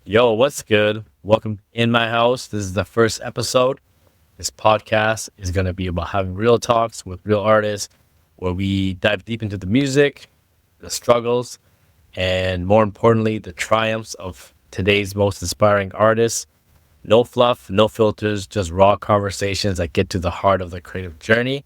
Yo, what's good? Welcome in my house. This is the first episode. This podcast is going to be about having real talks with real artists where we dive deep into the music, the struggles, and more importantly, the triumphs of today's most inspiring artists. No fluff, no filters, just raw conversations that get to the heart of the creative journey.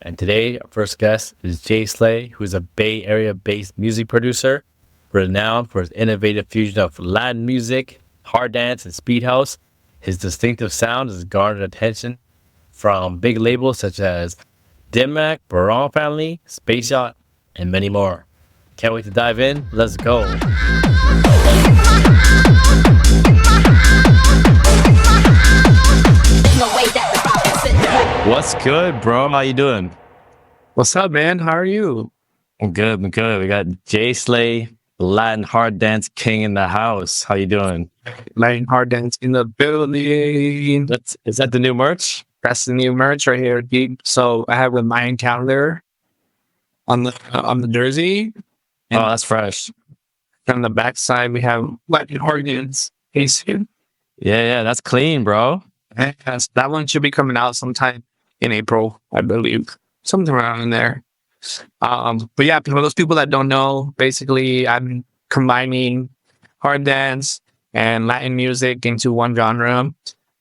And today, our first guest is Jay Slay, who is a Bay Area based music producer renowned for his innovative fusion of Latin music, hard dance, and speed house. His distinctive sound has garnered attention from big labels such as Dim Mak, Barong Family, Space Yacht, and many more. Can't wait to dive in. Let's go. What's good, bro? How you doing? What's up, man? How are you? I'm good. I'm good. We got Jay Slay, Latin hard dance king in the house. How you doing? Laying hard dance in the building. Is that the new merch? That's the new merch right here, dude. So I have a Mayan calendar on the jersey, and Oh, that's fresh. on the back side we have Latin hard dance. Casey. Yeah, that's clean, bro. Yes, that one should be coming out sometime in April, I believe, something around in there. But yeah, for those people that don't know, basically I'm combining hard dance and Latin music into one genre,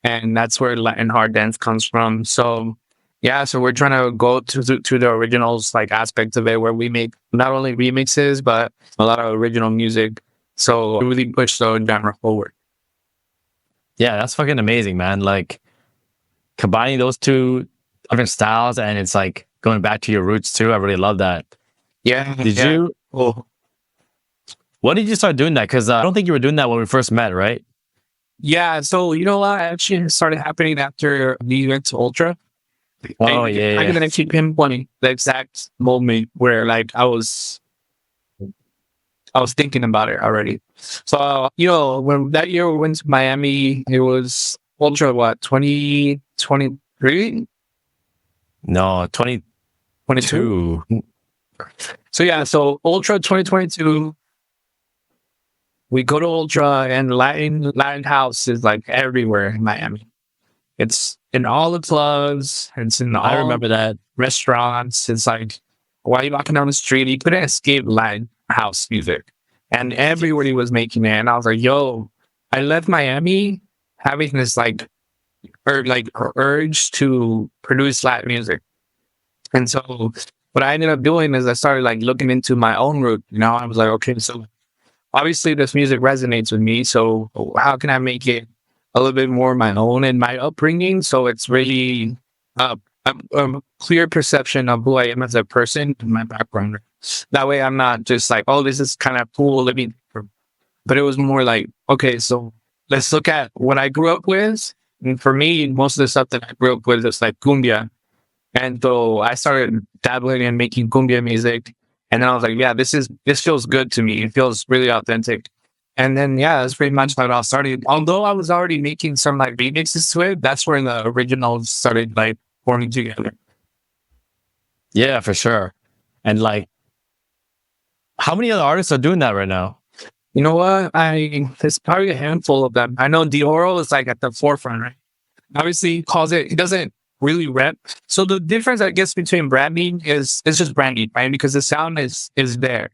and that's where Latin hard dance comes from. So yeah, so we're trying to go to the originals like aspects of it, where we make not only remixes but a lot of original music. So really push the genre forward. Yeah, that's fucking amazing, man. Like combining those two different styles and it's like going back to your roots too. I really love that. Yeah. Did yeah. you, Oh, when did you start doing that? Because I don't think you were doing that when we first met, right? yeah. So you know what? Actually, it started happening after we went to Ultra. Oh, I yeah. can actually pinpoint the exact moment where like I was thinking about it already. So when that year we went to Miami, it was Ultra what 2023, No, 22. 22. So yeah, so Ultra 2022. We go to Ultra and Latin house is like everywhere in Miami. It's in all the clubs. It's in I all remember that. restaurants. It's like while you're walking down the street, you couldn't escape Latin house music, and everybody was making it. And I was like, "Yo!" I left Miami having this urge to produce Latin music, and so what I ended up doing is I started like looking into my own route. I was like, okay, so obviously this music resonates with me. So how can I make it a little bit more my own and my upbringing? So it's really a clear perception of who I am as a person and my background. That way I'm not just like, oh, this is kind of cool living, but it was more like, okay, so let's look at what I grew up with. And for me, most of the stuff that I grew up with is like cumbia. And so I started dabbling and making cumbia music. And then I was like, yeah, this feels good to me. It feels really authentic. And then, yeah, that's pretty much how it all started. Although I was already making some like remixes to it, that's where the originals started like forming together. Yeah, for sure. And like, how many other artists are doing that right now? You know what? There's probably a handful of them. I know Dioro is like at the forefront, right? Obviously, he doesn't really rep. So the difference, I guess, between branding is it's just branding, right? Because the sound is there.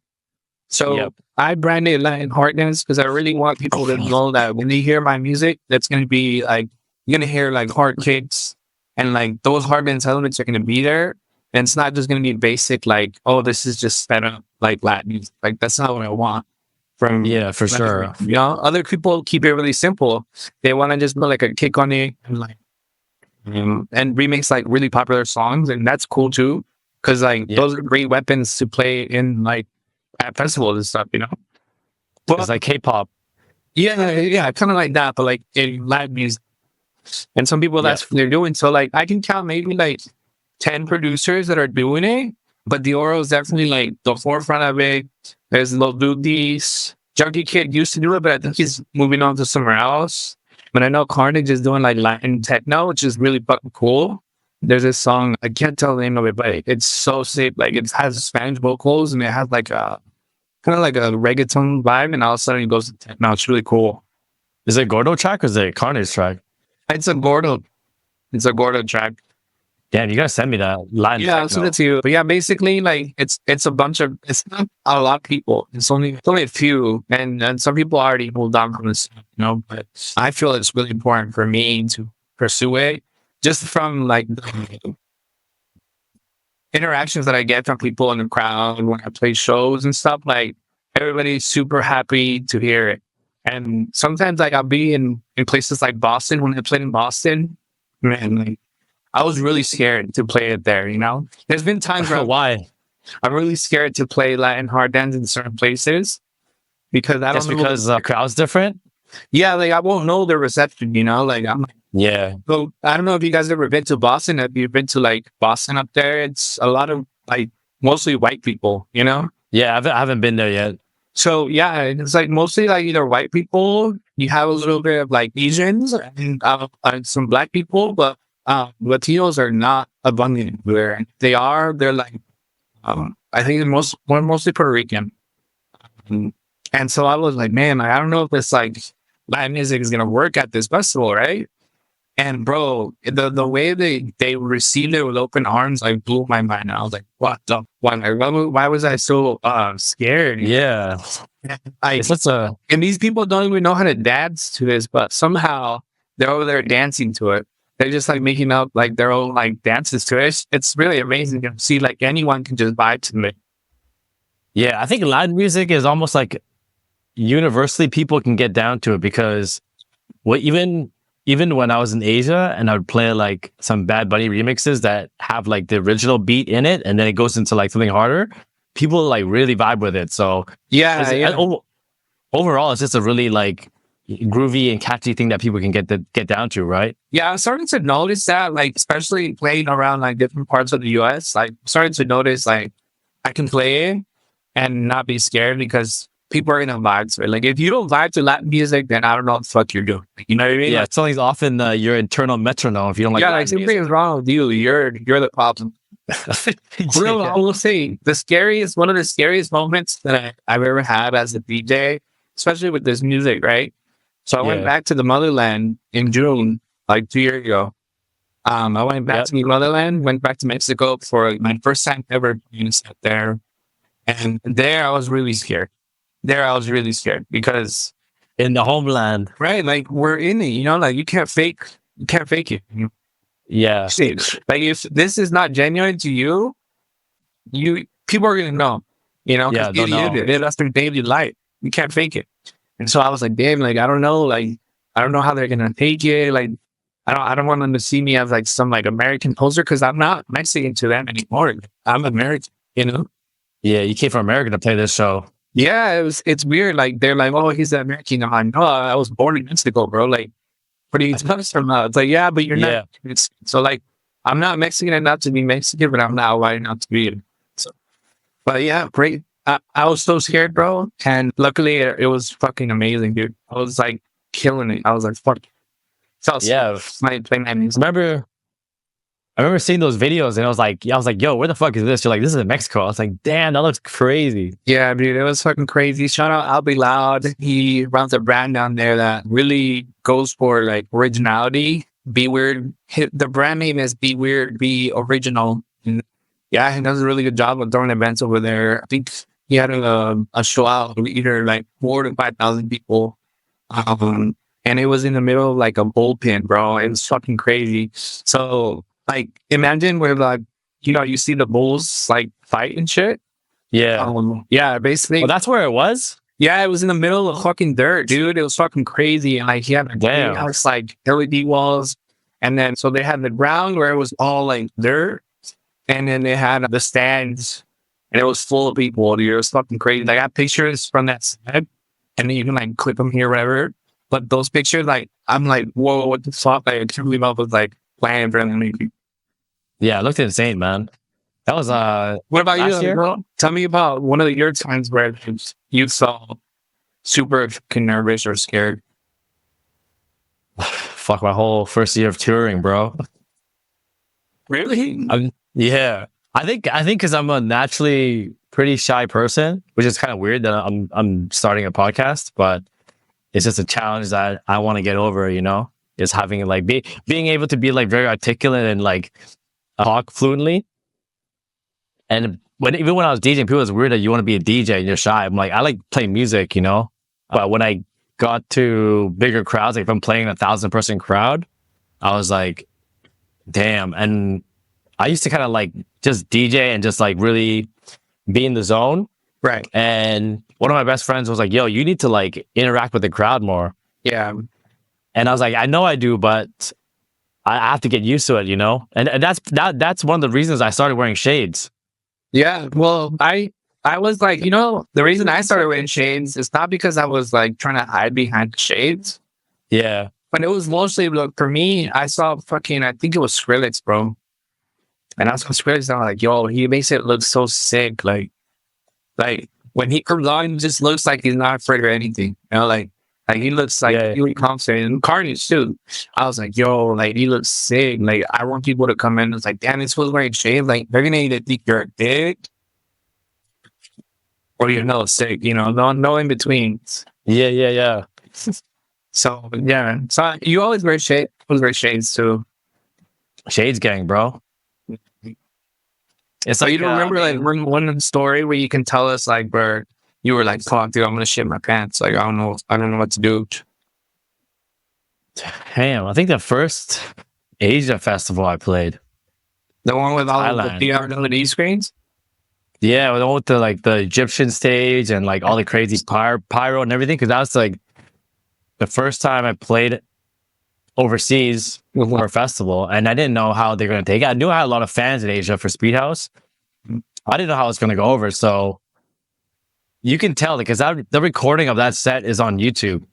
So Yep. I branded Latin hard dance because I really want people to know that when they hear my music, that's going to be like, you're going to hear like hard kicks and like those hard dance elements are going to be there. And it's not just going to be basic, like, oh, this is just sped up like Latin music. Like, that's not what I want from, Yeah, for sure. other people keep it really simple. They want to just put like a kick on it and like, and remix like really popular songs. And that's cool too. Cause like Yeah. those are great weapons to play in like at festivals and stuff, But It's like K-pop. yeah, kind of like that, but like in Latin music. And some people that's what they're doing. So like I can count maybe like 10 producers that are doing it, but Dioro is definitely like the forefront of it. There's Lil Duties. Junkie Kid used to do it, but I think he's moving on to somewhere else. But I know Carnage is doing like Latin techno, which is really fucking cool. There's this song, I can't tell the name of it, but it's so sick. Like it has Spanish vocals and it has like a kind of like a reggaeton vibe, and all of a sudden it goes to techno. It's really cool. Is it Gordo track or is it Carnage track? It's a Gordo. It's a Gordo track. Damn, you gotta send me that line. Yeah, I'll send it to you. But yeah, basically, like it's a bunch of it's not a lot of people. It's only a few, and some people already moved on from this, But I feel it's really important for me to pursue it, just from like the interactions that I get from people in the crowd when I play shows and stuff. Like everybody's super happy to hear it, and sometimes like I'll be in places like Boston when I played in Boston, man. Like I was really scared to play it there, There's been times where Why? I'm really scared to play Latin hard dance in certain places because I That's don't know. because the crowd's different. Yeah, like I won't know the reception, Like Yeah, so I don't know if you guys ever been to Boston. Have you been to like Boston up there? It's a lot of like mostly white people, yeah. I haven't been there yet. So yeah, it's like mostly like either white people. You have a little bit of like Asians and some black people, but Latinos are not abundant where they are. They're like, I think we're mostly Puerto Rican. And so I was like, man, I don't know if this like Latin music is gonna work at this festival, right? And bro, the way they received it with open arms, like blew my mind. I was like, what the why was I so scared? Yeah, it's such a And these people don't even know how to dance to this, but somehow they're over there dancing to it. They're just like making up like their own like dances to it. It's really amazing to see like anyone can just vibe to it. yeah. I think Latin music is almost like universally people can get down to it because even when I was in Asia and I would play like some Bad Bunny remixes that have like the original beat in it and then it goes into like something harder, people like really vibe with it. So Yeah, overall, it's just a really like groovy and catchy thing that people can get down to, right? Yeah, I'm starting to notice that, like, especially playing around like different parts of the US, like starting to notice like I can play it and not be scared because people are in a vibe to it. Like if you don't vibe to Latin music, then I don't know what the fuck you're doing. You know what I mean? Yeah, Like, something's often your internal metronome if you don't like yeah, Latin like something music. is wrong with you. You're the problem. Real, I will say one of the scariest moments that I've ever had as a DJ, especially with this music, right? So I went Yeah. back to the motherland in June, like 2 years ago. I went back Yep. to the motherland, went back to Mexico for my first time ever doing a set there. And there I was really scared. There I was really scared because, In the homeland. right, like we're in it, like you can't fake it. Yeah. See, like if this is not genuine to you, people are gonna know, Yeah, because they'll know. that's their daily life. You can't fake it. And so I was like, damn, like I don't know, how they're gonna take it. Like I don't want them to see me as like some like American poser because I'm not Mexican to them anymore. I'm American. Yeah, you came from America to play this show. Yeah, it's weird. Like they're like, oh, he's American. I'm like, no, I was born in Mexico, bro. Like, what are you talking about? It's like, yeah, but you're Yeah. not. So like, I'm not Mexican enough to be Mexican, but I'm not white enough to be it. So, but yeah, great. I was so scared, bro. And luckily, it was fucking amazing, dude. I was like killing it. I was like, fuck. So Yeah. play my music. I remember seeing those videos and I was like, yo, where the fuck is this? You're like, this is in Mexico. I was like, damn, that looks crazy. Yeah, dude, it was fucking crazy. Shout out I'll Be Loud. He runs a brand down there that really goes for like originality. Be Weird. The brand name is Be Weird, Be Original. And yeah, he does a really good job of throwing events over there. I think he had a show out with either like 4,000 to 5,000 people. And it was in the middle of like a bullpen, bro. It was fucking crazy. So like imagine where like, you see the bulls like fight and shit. Yeah. Yeah, basically. Well, that's where it was? Yeah, it was in the middle of fucking dirt, dude. It was fucking crazy. And like he had Damn. house like LED walls. And then so they had the ground where it was all like dirt. And then they had the stands and it was full of people, dude. It was fucking crazy. I got pictures from that set and then you can like clip them here, whatever. But those pictures, like, I'm like, whoa, what the fuck? Like, I can't believe I was like playing for them. Yeah, it looked insane, man. That was What about last you, year? bro? Tell me about one of your times where you saw super fucking nervous or scared. fuck my whole first year of touring, bro. Really? Yeah. I think because I'm a naturally pretty shy person, which is kind of weird that I'm starting a podcast, but it's just a challenge that I want to get over, you know, is having like being able to be like very articulate and like talk fluently. And even when I was DJing, people was weird that you want to be a DJ and you're shy. I'm like, I like playing music, you know, but when I got to bigger crowds, like if I'm playing 1,000-person crowd, I was like, damn. And I used to kind of like just DJ and just like really be in the zone. Right. And one of my best friends was like, yo, you need to like interact with the crowd more. Yeah. And I was like, I know I do, but I have to get used to it, you know? And that's one of the reasons I started wearing shades. Yeah. Well, I was like, the reason I started wearing shades is not because I was like trying to hide behind the shades. Yeah. But it was mostly, look, for me, I saw I think it was Skrillex, bro. And I saw Skrillex and I'm like, yo, he makes it look so sick. Like when he comes on, he just looks like he's not afraid of anything. You know, like he looks like really confident. And Carnage too. I was like, yo, like he looks sick. Like I want people to come in. It's like, damn, this was wearing shades. Like they're gonna either think you're a dick or you're sick. You know, no in between. Yeah. So yeah, so you always wear shades. Always wear shades too. Shades gang, bro. It's So like you don't remember like one story where you can tell us like where you were like, fuck, dude, I'm gonna shit my pants. Like I don't know what to do. damn, I think the first Asia festival I played. The one with all Thailand. of the LED screens? Yeah, the one with the Egyptian stage and like all the crazy pyro and everything. Because that was like the first time I played overseas for a festival, and I didn't know how they're going to take it. I knew I had a lot of fans in Asia for Speed House. I didn't know how it's going to go over. So you can tell because the recording of that set is on YouTube.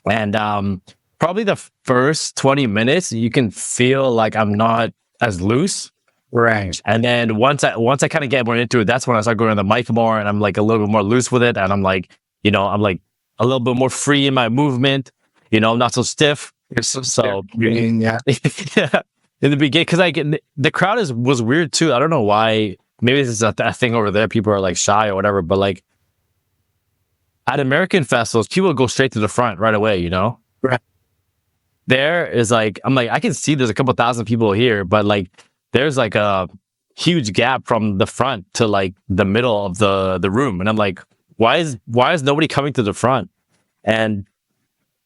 And probably the first 20 minutes, you can feel like I'm not as loose. Right. And then once I kind of get more into it, that's when I start going on the mic more, and I'm like a little bit more loose with it, and I'm like, I'm like a little bit more free in my movement, not so stiff. You're so yeah. Yeah. In the beginning, because the crowd was weird too. I don't know why. Maybe this is a thing over there. People are like shy or whatever, but like at American festivals, people go straight to the front right away. Right. There is like, I'm like, I can see there's a couple thousand people here, but like there's like a huge gap from the front to like the middle of the room, and I'm like, why is nobody coming to the front? And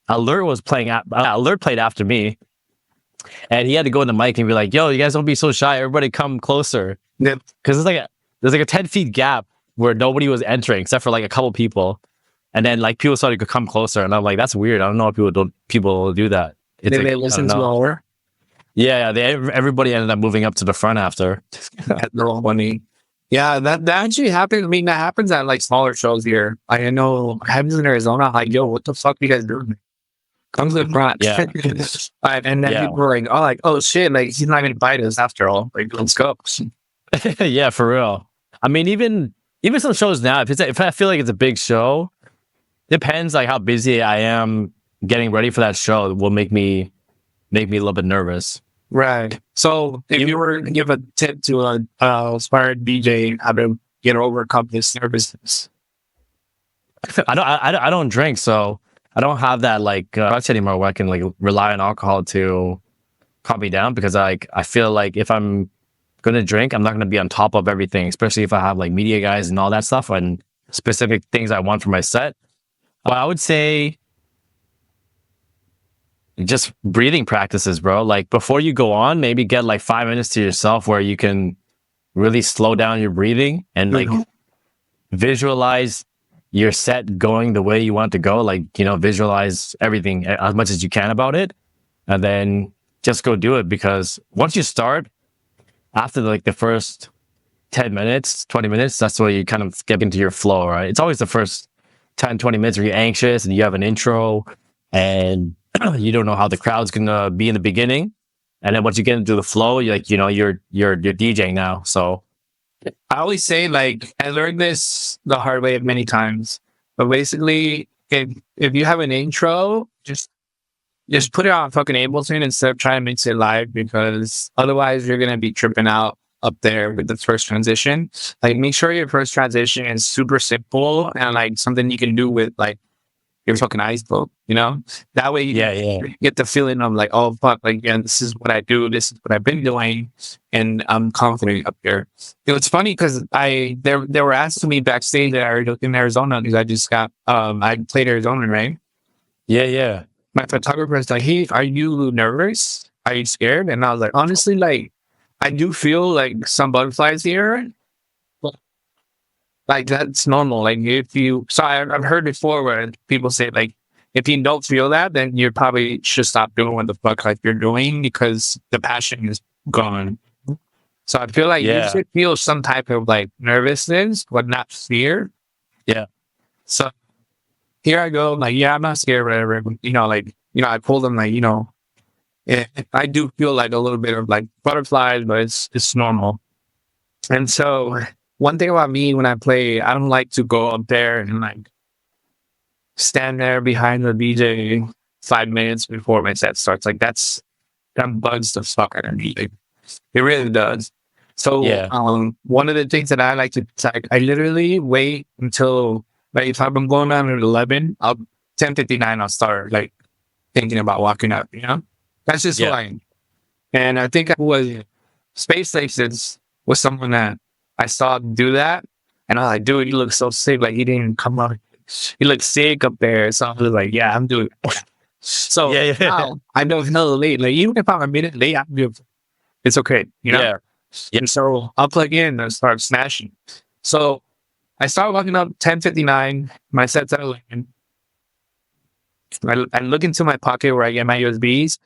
Alert played after me, and he had to go in the mic and be like, yo, you guys don't be so shy, everybody come closer. Yep. Because there's like a 10 feet gap where nobody was entering except for like a couple people, and then like people started to come closer, and I'm like, that's weird. I don't know if people do that. Did they listen to our? Yeah, everybody ended up moving up to the front after. They're all funny. Yeah, that actually happens. I mean, that happens at like smaller shows here. I know happens in Arizona. Like, yo, what the fuck are you guys doing? Come to the front. Yeah. And then people are like, oh shit, like he's not gonna bite us after all. Like, let's go. Yeah, for real. I mean, even some shows now, if I feel like it's a big show, depends like how busy I am getting ready for that show will make me a little bit nervous. Right. So if you were to give a tip to an aspired DJ how to get overcome this nervousness. I don't drink, so I don't have that like crutch anymore where I can like rely on alcohol to calm me down, because I feel like if I'm gonna drink, I'm not gonna be on top of everything, especially if I have like media guys and all that stuff and specific things I want for my set. But I would say just breathing practices, bro. Like before you go on, maybe get like 5 minutes to yourself where you can really slow down your breathing and like visualize your set going the way you want to go. Like, visualize everything as much as you can about it, and then just go do it. Because once you start, after like the first 10 minutes, 20 minutes, that's where you kind of get into your flow, right? It's always the first 10, 20 minutes where you're anxious and you have an intro and you don't know how the crowd's gonna be in the beginning, and then once you get into the flow, you're like, you're DJing now. So I always say, like, I learned this the hard way many times, but basically, if you have an intro, just put it on fucking Ableton instead of trying to mix it live, because otherwise you're gonna be tripping out up there with the first transition. Like, make sure your first transition is super simple and like something you can do with like your fucking eyes closed, you know? That way Yeah, you get the feeling of like, oh fuck, like yeah, this is what I do, this is what I've been doing, and I'm confident up there. It was funny because they were asking me backstage in Arizona because I just got I played Arizona, right? yeah. My photographer was like, hey, are you nervous? Are you scared? And I was like, honestly, like I do feel like some butterflies here. But like that's normal. Like if you so I've heard before where people say like if you don't feel that, then you probably should stop doing what the fuck like you're doing because the passion is gone. So I feel like you Yeah, should feel some type of like nervousness, but not fear. yeah, So here I go, like, yeah, I'm not scared, whatever. You know, like, you know, I told them like, you know, I do feel like a little bit of like butterflies, but it's normal. And so one thing about me when I play, I don't like to go up there and like stand there behind the DJ 5 minutes before my set starts. Like that bugs the fuck out of me. Like, it really does. So yeah. one of the things that I like to like, I literally wait until like if I'm going down at 11, I'll 10:59 I'll start like thinking about walking up, you know? That's just who Yeah. I am. And I think I was Space Stations was someone that I saw do that. And I was like, dude, he looks so sick. Like he didn't come up. He looked sick up there. So I was like, yeah, I'm doing it. So Yeah, yeah. now I know it's hella late. Like even if I'm a minute late, I'm good. It's okay, you know? Yeah. Yeah. And so I'll plug in and start smashing. So I start walking up 10:59. My set's at 11. I look into my pocket where I get my USBs,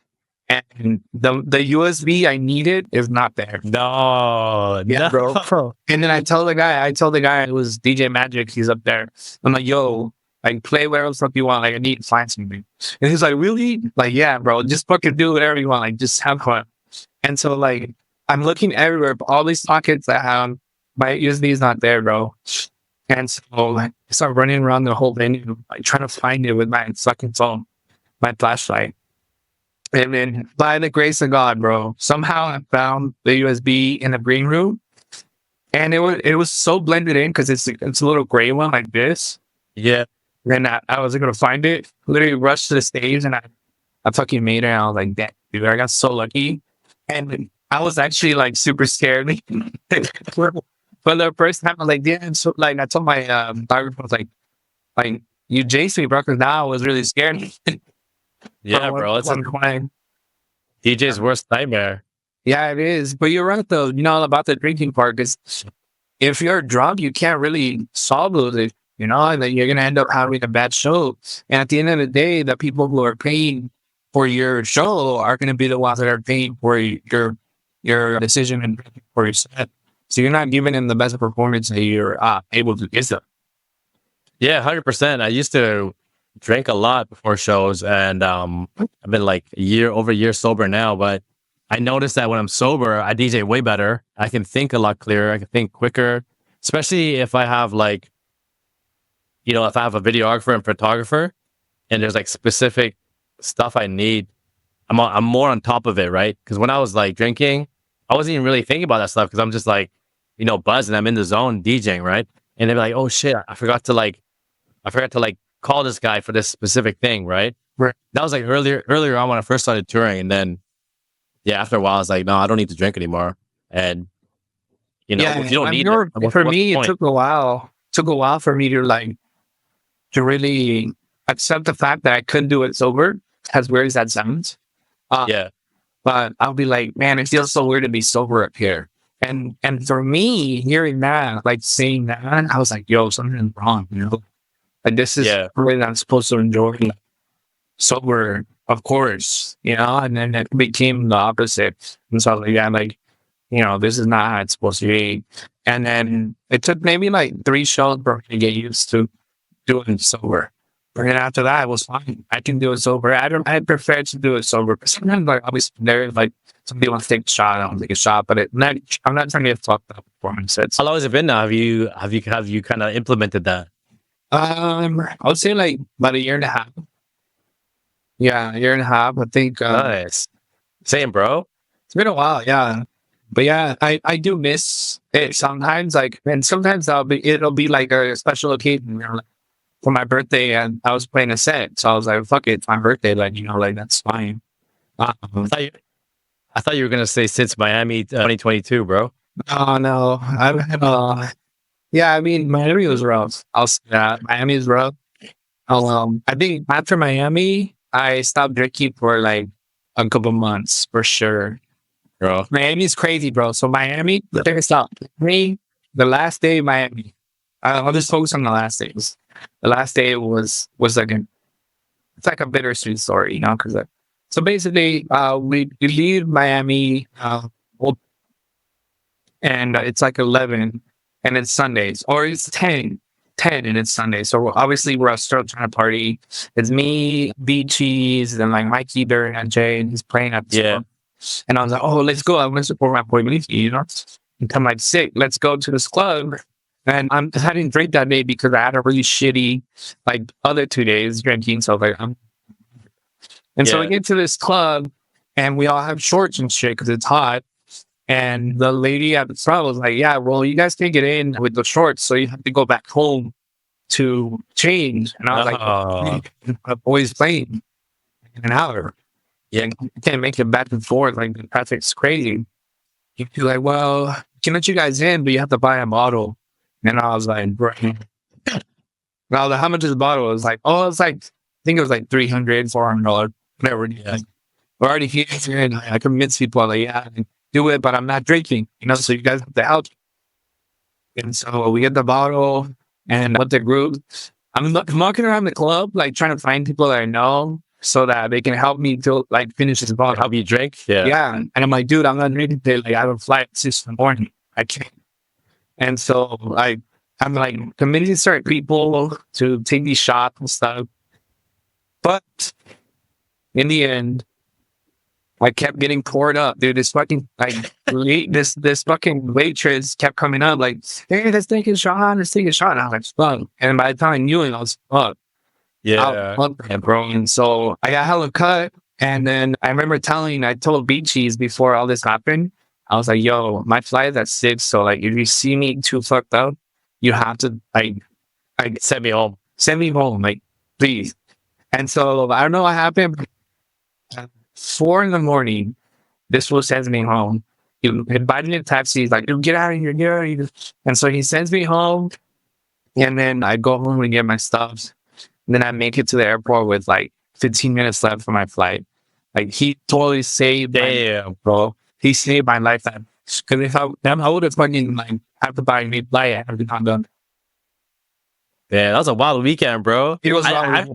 and the USB I needed is not there. No, Yeah, no. bro. And then I told the guy it was DJ Magic. He's up there. I'm like, yo, like play whatever the fuck you want. Like I need to find something. And he's like, really? Like, yeah, bro. Just fucking do whatever you want. Like just have fun. And so like I'm looking everywhere, but all these pockets that have my USB is not there, bro. And so like I start running around the whole venue, like trying to find it with my fucking phone, my flashlight. And then by the grace of God, bro, somehow I found the USB in the green room. And it was so blended in because it's a little gray one like this. Yeah. And I wasn't gonna find it. Literally rushed to the stage and I fucking made it. And I was like, damn, dude, I got so lucky. And I was actually like super scared. For the first time, I was like, damn. So like I told my photographer, I was like you jaced me, bro, because now I was really scared. Yeah, bro. It's a Crying. DJ's worst nightmare. Yeah, it is. But you're right though, you know, about the drinking part, because if you're drunk, you can't really solve it, you know, and then you're gonna end up having a bad show. And at the end of the day, the people who are paying for your show are gonna be the ones that are paying for your decision and for your set. So you're not giving them the best performance that you're able to give them. Yeah, 100%. I used to drink a lot before shows, and I've been like over a year sober now. But I noticed that when I'm sober, I DJ way better. I can think a lot clearer. I can think quicker, especially if I have like, if I have a videographer and photographer, and there's like specific stuff I need. I'm more on top of it, right? Because when I was like drinking, I wasn't even really thinking about that stuff because I'm just like, buzzing. I'm in the zone DJing, right? And they'd be like, "Oh shit, I forgot to like call this guy for this specific thing," right? Right. That was like earlier on when I first started touring, and then after a while, I was like, "No, I don't need to drink anymore." And if you don't need it, for me, it took a while. Took a while for me to really accept the fact that I couldn't do it sober. As weird as that sounds. Yeah. But I'll be like, man, it feels so weird to be sober up here. And for me, hearing that, like saying that, I was like, yo, something's wrong, Like this is the way that I'm supposed to enjoy like, sober, of course, and then it became the opposite. And so I was like, yeah, like, this is not how it's supposed to be. And then it took maybe like 3 shows for me to get used to doing it sober. But then after that, it was fine. I can do it sober. I prefer to do it sober. But sometimes, like, obviously, there, like, somebody wants to take a shot, I'll take a shot. But I'm not trying to get fucked up performance sets. How long has it been now? Have you kind of implemented that? I would say like about a year and a half. Yeah, a year and a half. I think. Nice. Same, bro. It's been a while, yeah. But yeah, I do miss it sometimes. Like, and sometimes it'll be like a special occasion. for my birthday, and I was playing a set. So I was like, fuck it, it's my birthday. Like, like that's fine. I Um, thought you, I thought you were gonna say since Miami 2022, bro. oh no, yeah, I mean, Miami was rough. I'll say that. Miami is rough. I think after Miami, I stopped drinking for like a couple months for sure. Bro. Miami's crazy, bro. So Miami, check this out. Me, the last day of Miami, I'll just focus on the last days. The last day was like it's like a bittersweet story, because so basically, we leave Miami, well, and it's like 11, and it's Sundays, or it's 10, and it's Sunday. So obviously we're still trying to party. It's me, B Cheese, and like Mikey, Darren, and Jay, and he's playing at the Yeah. club. And I was like, oh, let's go. I want to support my boy Mikey, And I'm like, sick, let's go to this club. And I didn't drink that day because I had a really shitty, like, other 2 days drinking. So like, so we Yeah. get to this club, and we all have shorts and shit because it's hot. And the lady at the front was like, yeah, well, you guys can't get in with the shorts, so you have to go back home to change. And I was Oh. like, I'm always playing in an hour. Yeah. You can't make it back and forth. Like, the traffic's crazy. You'd be like, well, can let you guys in, but you have to buy a bottle. And I was like, bro. Well, how much is the bottle? It was like, oh, it's like, I think it was like $300, $400, whatever. Yeah. We're already here, and I convince people, like, yeah, do it, but I'm not drinking, so you guys have to help. And so we get the bottle, and with the group, I'm walking around the club, like, trying to find people that I know so that they can help me to, like, finish this bottle. Help you drink? Yeah. Yeah. And I'm like, dude, I'm not drinking today. Like, I have a flight at 6 in the morning. I can't. And so I'm like convincing certain people to take these shots and stuff. But in the end, I kept getting poured up, dude. This fucking this fucking waitress kept coming up like, hey, let's take a shot, let's take a shot. And I was like, fuck. And by the time I knew it, I was fucked. Yeah. Bro. And so I got hella cut. And then I remember I told Beat Cheese before all this happened, I was like, yo, my flight is at 6. So like, if you see me too fucked up, you have to like Send me home. send me home, like, please. And so I don't know what happened. At 4 in the morning, this fool sends me home. He invited me to a taxi. He's like, get out of here, get out of here. And so he sends me home. And then I go home and get my stuff. And then I make it to the airport with like 15 minutes left for my flight. Like, he totally saved Damn, bro. He saved my life. Because if I would have fucking like have to buy a new flight, I would have not done. man, that was a wild weekend, bro. It was I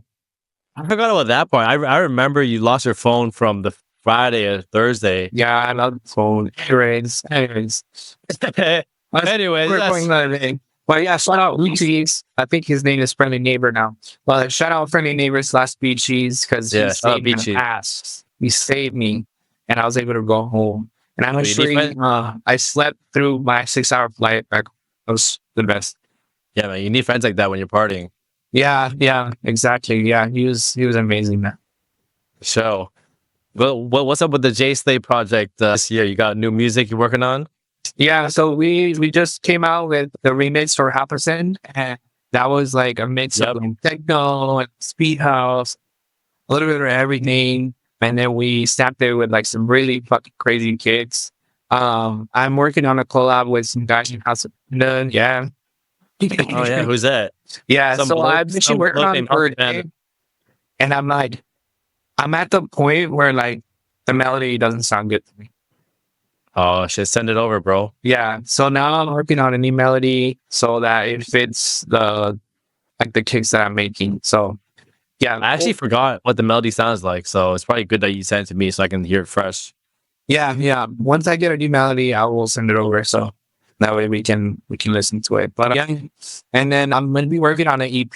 forgot about that part. I remember you lost your phone from the Friday or Thursday. yeah, I love the phone. Anyways. Anyways, We're that's- going another thing. Well, yeah, shout out Cheese. I think his name is Friendly Neighbor now. Well, shout out Friendly Neighbor / Beat Cheese because Yeah, he shout out saved Beat my Cheese. ass. He saved me, and I was able to go home. And you need honestly, I slept through my 6-hour flight back. It was the best. yeah, man, you need friends like that when you're partying. Yeah, exactly. Yeah, he was amazing, man. So, well, what's up with the J Slay project this year? You got new music you're working on? Yeah, so we just came out with the remix for Halperson, and that was like a mix Yep. of like techno and speed house, a little bit of everything, and then we stamped it with like some really fucking crazy kicks. I'm working on a collab with some guys in House of Panda. Yeah. Oh yeah, who's that? Yeah, Some so bloke- I've been some working bloke on it named for House a of Panda. day, and I'm at the point where like the melody doesn't sound good to me. Oh shit, send it over, bro. Yeah, so now I'm working on a new melody so that it fits the kicks that I'm making. So yeah, I actually forgot what the melody sounds like, so it's probably good that you sent it to me so I can hear it fresh. yeah. Once I get a new melody, I will send it over so that way we can listen to it. But yeah, and then I'm gonna be working on an EP.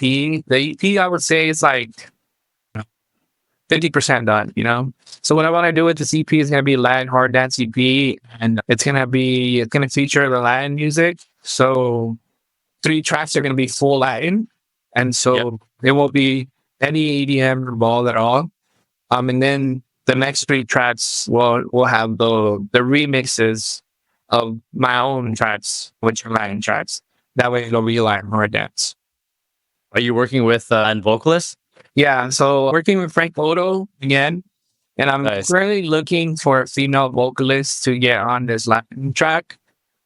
The EP I would say is like 50% done. So what I want to do with this EP is gonna be Latin hard dance EP, and it's gonna feature the Latin music. So 3 tracks are gonna be full Latin, and so it won't be any EDM involved at all. And then the next 3 tracks will have the remixes of my own tracks, which are Latin tracks. That way it'll be Latin hard dance. Are you working with an vocalist? Yeah, so working with Frank Odo again, and I'm Nice. currently looking for a female vocalist to get on this Latin track.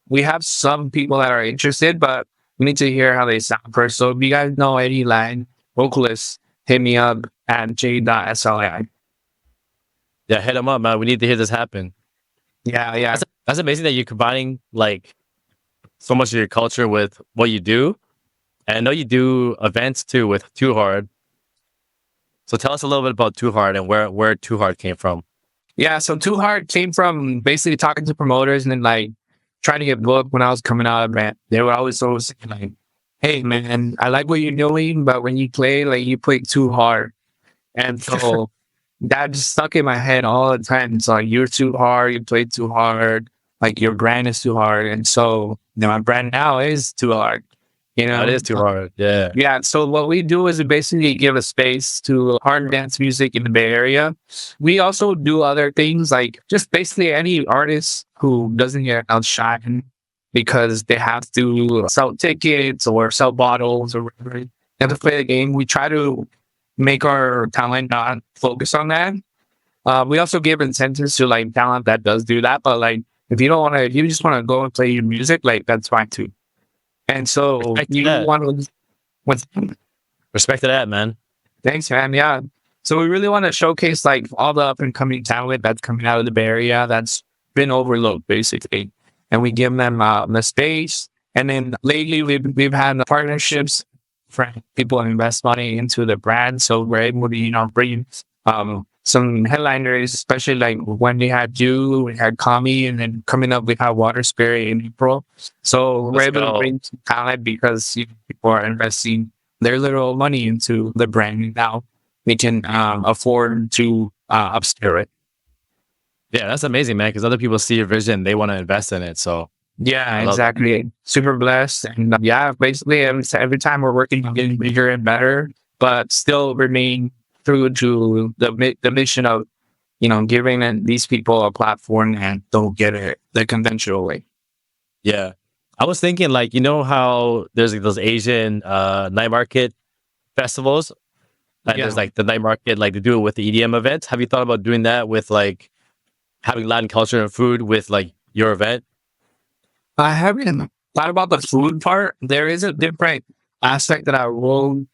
We have some people that are interested, but we need to hear how they sound first. So if you guys know any Latin vocalists, hit me up at j.sli. Yeah, hit them up, man. We need to hear this happen. Yeah, yeah. That's amazing that you're combining like so much of your culture with what you do. And I know you do events too with Too Hard. So tell us a little bit about Too Hard and where Too Hard came from. Yeah, so Too Hard came from basically talking to promoters and then like trying to get booked when I was coming out of band. They were always say like, "Hey man, I like what you're doing, but when you play, like you play too hard." And so that just stuck in my head all the time. It's like you're too hard, you play too hard, like your brand is too hard. And so my brand now is too hard. You That know, is Too Hard. Yeah. yeah. So what we do is we basically give a space to hard dance music in the Bay Area. We also do other things like just basically any artist who doesn't get outshine because they have to sell tickets or sell bottles or whatever. They have to play the game. We try to make our talent not focus on that. We also give incentives to like talent that does do that. But like if you don't want to, if you just want to go and play your music, like that's fine too. And so Respect to you that. want to, what's Respect to that, man. thanks, man. Yeah. So we really want to showcase like all the up and coming talent that's coming out of the Bay Area that's been overlooked, basically, and we give them the space. And then lately, we've had partnerships for people who invest money into the brand, so we're able to bring some headliners, especially like when we had you, we had Kami, and then coming up we have Water Spirit in April. So we're Let's able to go. bring some talent because people are investing their little money into the brand. And now we can afford to upscale it. Yeah, that's amazing, man. Because other people see your vision, they want to invest in it. So Yeah, I love it. exactly. Super blessed. And yeah, basically every time we're working on getting bigger and better, but still remain true to the mission of, giving these people a platform and don't get it the conventional way. Yeah. I was thinking, like, you know how there's like those Asian night market festivals? And Yeah. there's like the night market, like they do it with the EDM events. Have you thought about doing that with like having Latin culture and food with like your event? I haven't thought about the food part. There is a different aspect that I will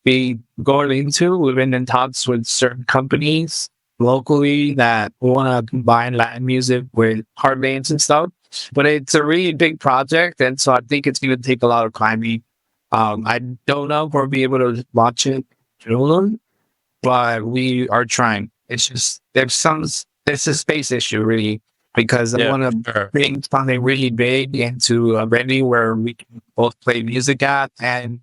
be going into. We've been in talks with certain companies locally that want to combine Latin music with hard bands and stuff. But it's a really big project, and so I think it's going to take a lot of climbing. I don't know if we'll be able to launch it soon, but we are trying. It's just it's a space issue really because I Yeah, want to for sure. bring something really big into a venue where we can both play music at and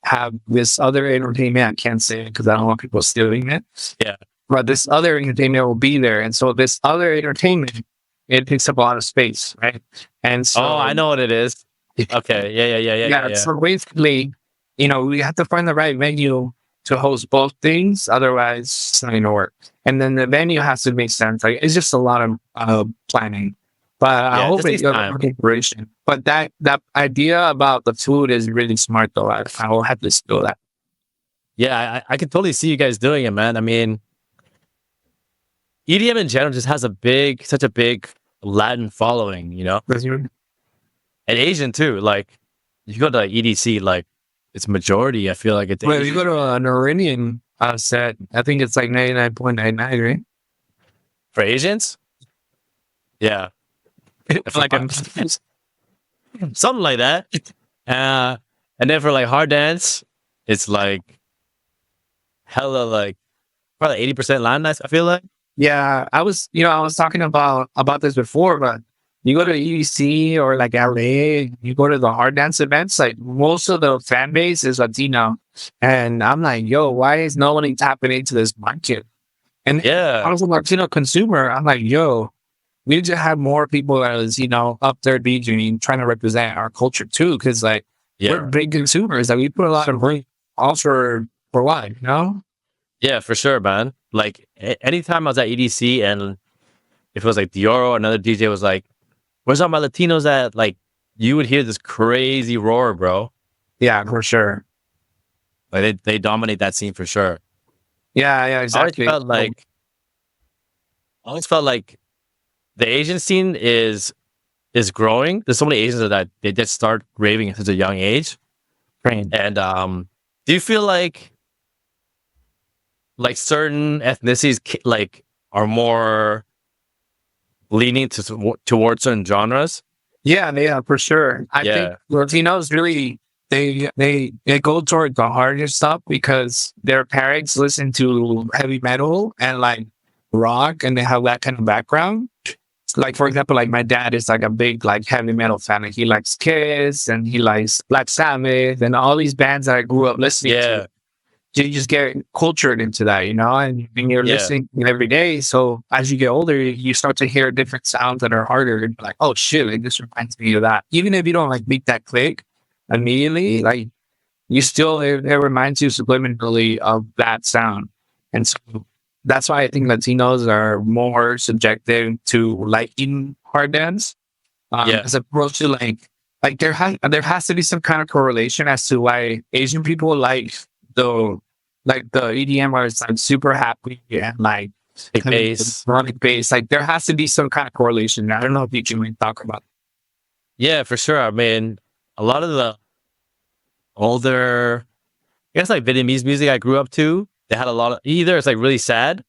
have this other entertainment. I can't say it because I don't want people stealing it. Yeah. But this other entertainment will be there. And so this other entertainment, it takes up a lot of space, right? And so Oh, I know what it is. Okay. Yeah. so basically, we have to find the right venue to host both things. Otherwise, it's not going to work. And then the venue has to make sense. Like it's just a lot of planning. But I Yeah, it hope just takes it's time. preparation. But that idea about the food is really smart, though. I will have to steal that. Yeah, I could totally see you guys doing it, man. I mean, EDM in general just has such a big Latin following, you know, Because you- and Asian too. Like, if you go to like EDC, like it's majority. I feel like it's Well, you Asian. go to an Iranian set, I think it's like 99.99, right? For Asians. Yeah, like I'm something like that. And then for like hard dance, it's like hella like probably 80% Latin. I feel like. Yeah, I was talking about this before, but you go to EDC or like LA, you go to the hard dance events, like most of the fan base is Latino. And I'm like, yo, why is no one tapping into this market? And Yeah, I was a Latino consumer. I'm like, yo, we need to have more people that is, up there DJing, trying to represent our culture too. Cause like we're yeah, big consumers. Like we put a lot of money also for what, yeah, for sure, man. Like anytime I was at EDC and if it was like Dioro, another DJ was like, "Where's all my Latinos at?" Like you would hear this crazy roar, bro. Yeah, for sure. Like they dominate that scene for sure. Yeah, yeah, I always exactly. felt like I always felt like the Asian scene is growing. There's so many Asians that they just start raving at such a young age. Right. And do you feel like certain ethnicities like are more leaning towards certain genres? Yeah, yeah, for sure. I think Yeah, Latinos really they go toward the harder stuff because their parents listen to heavy metal and like rock, and they have that kind of background. Like for example, like my dad is like a big like heavy metal fan. Like, he likes Kiss and he likes Black Sabbath and all these bands that I grew up listening to. yeah, You just get cultured into that, you know, and you're yeah, listening every day. So as you get older, you start to hear different sounds that are harder. And you're like, oh shit, like this reminds me of that. Even if you don't like make that click immediately, like you still it reminds you subliminally of that sound. And so that's why I think Latinos are more subjective to liking hard dance, yeah. as opposed to like there has to be some kind of correlation as to why Asian people the the EDM where it's like super happy and like Big kind of bass. electronic bass. Like there has to be some kind of correlation. I don't know if you can talk about. Yeah, for sure. I mean, a lot of the older, I guess like Vietnamese music I grew up to, they had a lot of either it's like really sad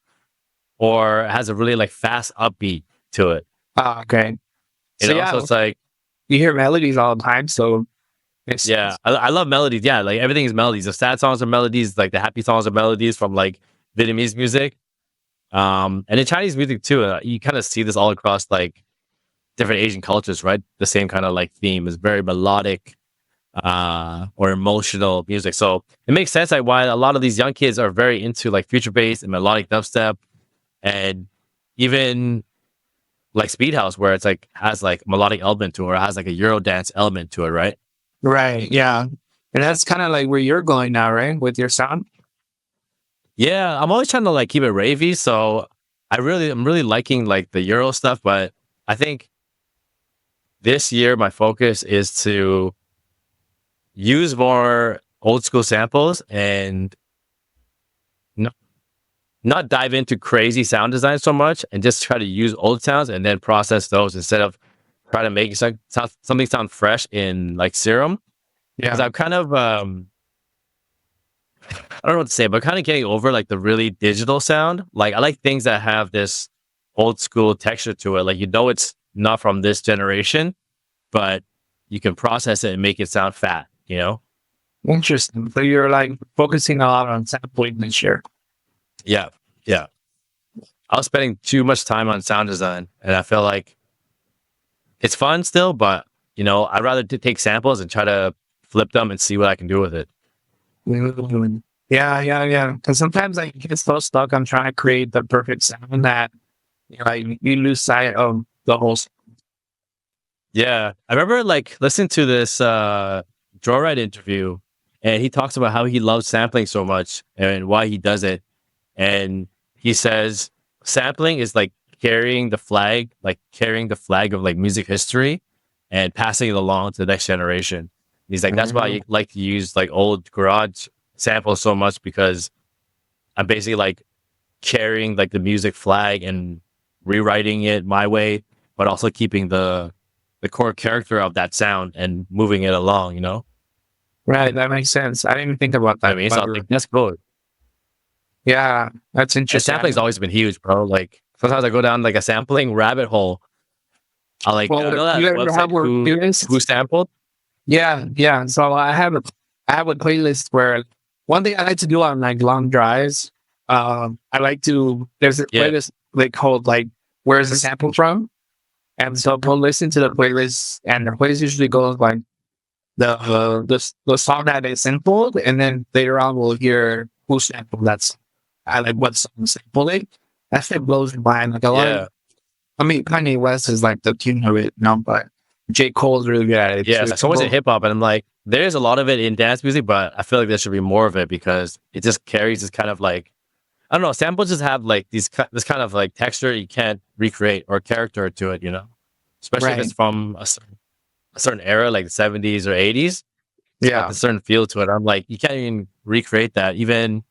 or it has a really like fast upbeat to it. Okay, You so know, yeah, so it's like you hear melodies all the time. So yeah, I love melodies. Yeah, like everything is melodies. The sad songs are melodies. Like the happy songs are melodies from like Vietnamese music. And in Chinese music too, you kind of see this all across like different Asian cultures, right? The same kind of like theme is very melodic, or emotional music. So it makes sense like why a lot of these young kids are very into like future bass and melodic dubstep, and even like speed house, where it's like has like melodic element to it, or has like a Euro dance element to it, right? right, yeah, and that's kind of like where you're going now, right, with your sound. Yeah, I'm always trying to like keep it ravey. So I'm really liking like the Euro stuff, but I think this year my focus is to use more old school samples and not, not dive into crazy sound design so much, and just try to use old sounds and then process those instead of try to make something sound fresh in like Serum. Because Yeah, I'm kind of I don't know what to say, but kind of getting over like the really digital sound. Like I like things that have this old school texture to it. Like it's not from this generation, but you can process it and make it sound fat. You know? interesting. So you're like focusing a lot on sampling this year. Yeah, yeah. I was spending too much time on sound design, and I feel like it's fun still, but I'd rather take samples and try to flip them and see what I can do with it. Yeah, yeah, yeah. Because sometimes I get so stuck on trying to create the perfect sound that you lose sight of the whole. Yeah, I remember like listening to this Joyride interview, and he talks about how he loves sampling so much and why he does it. And he says sampling is like carrying the flag of like music history and passing it along to the next generation. He's like, that's why I like to use like old garage samples so much, because I'm basically like carrying like the music flag and rewriting it my way, but also keeping the core character of that sound and moving it along, you know? Right, that makes sense. I didn't even think about I that. mean, so But I think that's cool. yeah, that's And interesting. sampling's always been huge, bro. Like sometimes I go down like a sampling rabbit hole. I like Well, know that you ever have website a who playlist? sampled? Yeah, yeah. So I have a playlist where one thing I like to do on like long drives. I like to there's a Yeah, playlist like called like where's the sample from, and so we'll listen to the playlist, and the playlist usually goes like the song that is sampled, and then later on we'll hear who sampled that's I like what song sampled it. That shit blows my mind. Like a lot of, yeah, I mean, Kanye West is like the king of it, but J. Cole's really good at it yeah. too. So much in hip hop, and I'm like, there's a lot of it in dance music, but I feel like there should be more of it because it just carries this kind of like I don't know. Samples just have like this kind of like texture you can't recreate or character to it, especially if Right. it's from a certain era, like the 70s or 80s. It's got Yeah. this certain feel to it. I'm like, you can't even recreate that. Even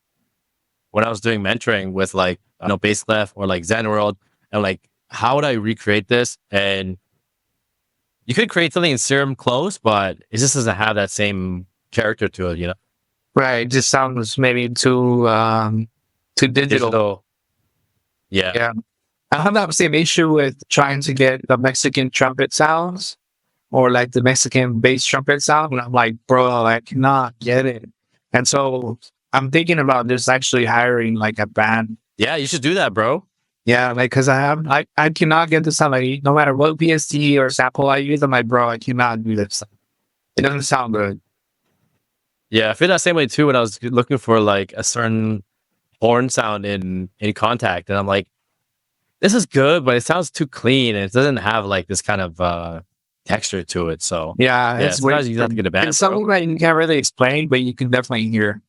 when I was doing mentoring with like, Bass Clef or like Zen World, and like, how would I recreate this? And you could create something in Serum close, but it just doesn't have that same character to it, Right. It just sounds maybe too digital. Digital. Yeah. Yeah. I have that same issue with trying to get the Mexican trumpet sounds or like the Mexican bass trumpet sound. And I'm like, bro, I cannot get it. And so I'm thinking about just actually hiring like a band. Yeah, you should do that, bro. Yeah, like because I cannot get the sound. Like no matter what PST or sample I use, I'm like, bro, I cannot do this. It doesn't sound good. Yeah, I feel that same way too when I was looking for like a certain horn sound in Contact, and I'm like, this is good, but it sounds too clean and it doesn't have like this kind of texture to it. So Yeah, yeah, it's sometimes weird. you have to get a band, It's bro. something that you can't really explain, but you can definitely hear.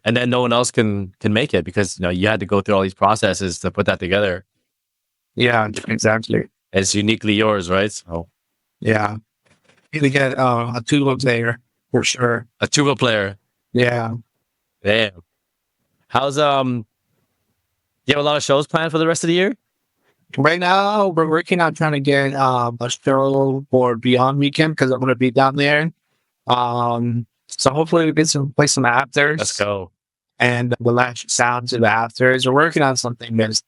And then no one else can make it because you had to go through all these processes to put that together. Yeah, exactly. It's uniquely yours, right? So Yeah. You need to get a tuba player for sure. a tuba player. Yeah. Damn. How's do you have a lot of shows planned for the rest of the year? Right now, we're working on trying to get a show for Beyond Weekend because I'm going to be down there. So hopefully we get play some afters. Let's go. And we'll actually sound to the afters. We're working on something that's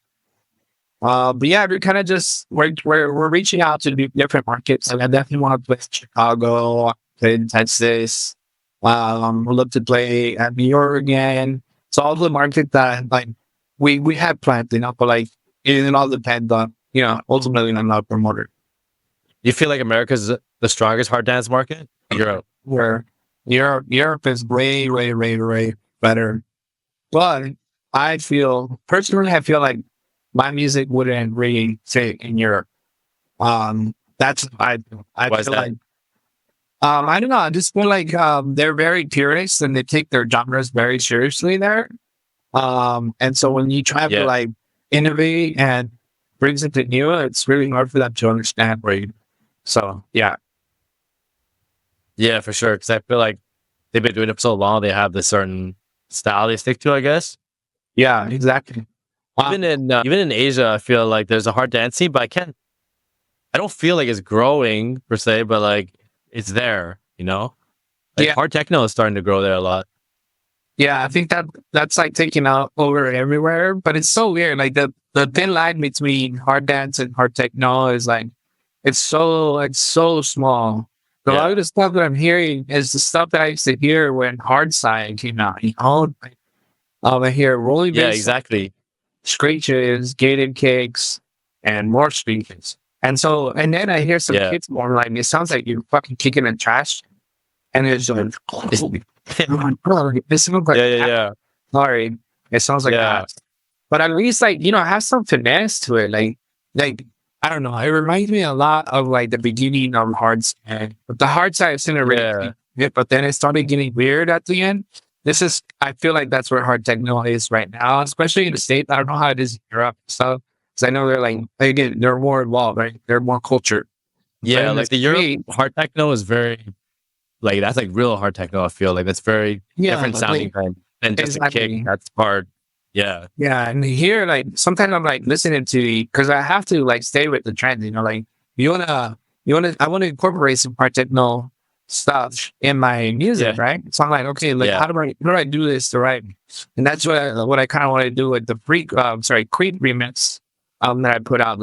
but yeah, we're kind of just we're reaching out to different markets. Like I definitely want to play Chicago, play in Texas. We'll look to play at New York again. So all the markets that like we have planned, but like it all depends on ultimately I'm not a promoter. You feel like America's the strongest hard dance market? Europe. Where Europe is way, way, way, way better. But I feel like my music wouldn't really fit in Europe. That's I Why is feel that? like I don't know. I just feel like they're very purists and they take their genres very seriously there. And so when you try to Yeah. like innovate and bring something new, it's really hard for them to understand. Right. So yeah. Yeah, for sure. Because I feel like they've been doing it for so long, they have this certain style they stick to, I guess. Yeah, exactly. Even in Asia, I feel like there's a hard dance scene, but I don't feel like it's growing per se, but like it's there, Like Yeah. hard techno is starting to grow there a lot. Yeah, I think that's like taking out over everywhere, but it's so weird. Like the thin line between hard dance and hard techno is like it's so small. A lot of the stuff that I'm hearing is the stuff that I used to hear when hard side came out. Like, I hear rolling Yeah, bass, exactly. screeches, gated kicks, and more screeches. And then I hear some Yeah. kids more like it sounds like you're fucking kicking in trash, and it's like it sounds like Yeah. sorry, it sounds like Yeah. that. But at least like have some finesse to it. Like I don't know. It reminds me a lot of like the beginning of hard side. But the hard side is in a really but then it started getting weird at the end. I feel like that's where hard techno is right now, especially in the States. I don't know how it is in Europe and stuff. Because I know they're like again, they're more involved, right? They're more cultured. Yeah, in like the the Europe States- hard techno is very like that's like real hard techno, I feel like that's very different sounding than just a Exactly. kick. That's hard. Yeah. Yeah, and here, like sometimes I'm like listening to because I have to like stay with the trend. Like I want to incorporate some hard techno stuff in my music, Yeah. right? So I'm like, okay, like how do I do this the right? And that's what I kind of want to do with the Creed remix that I put out.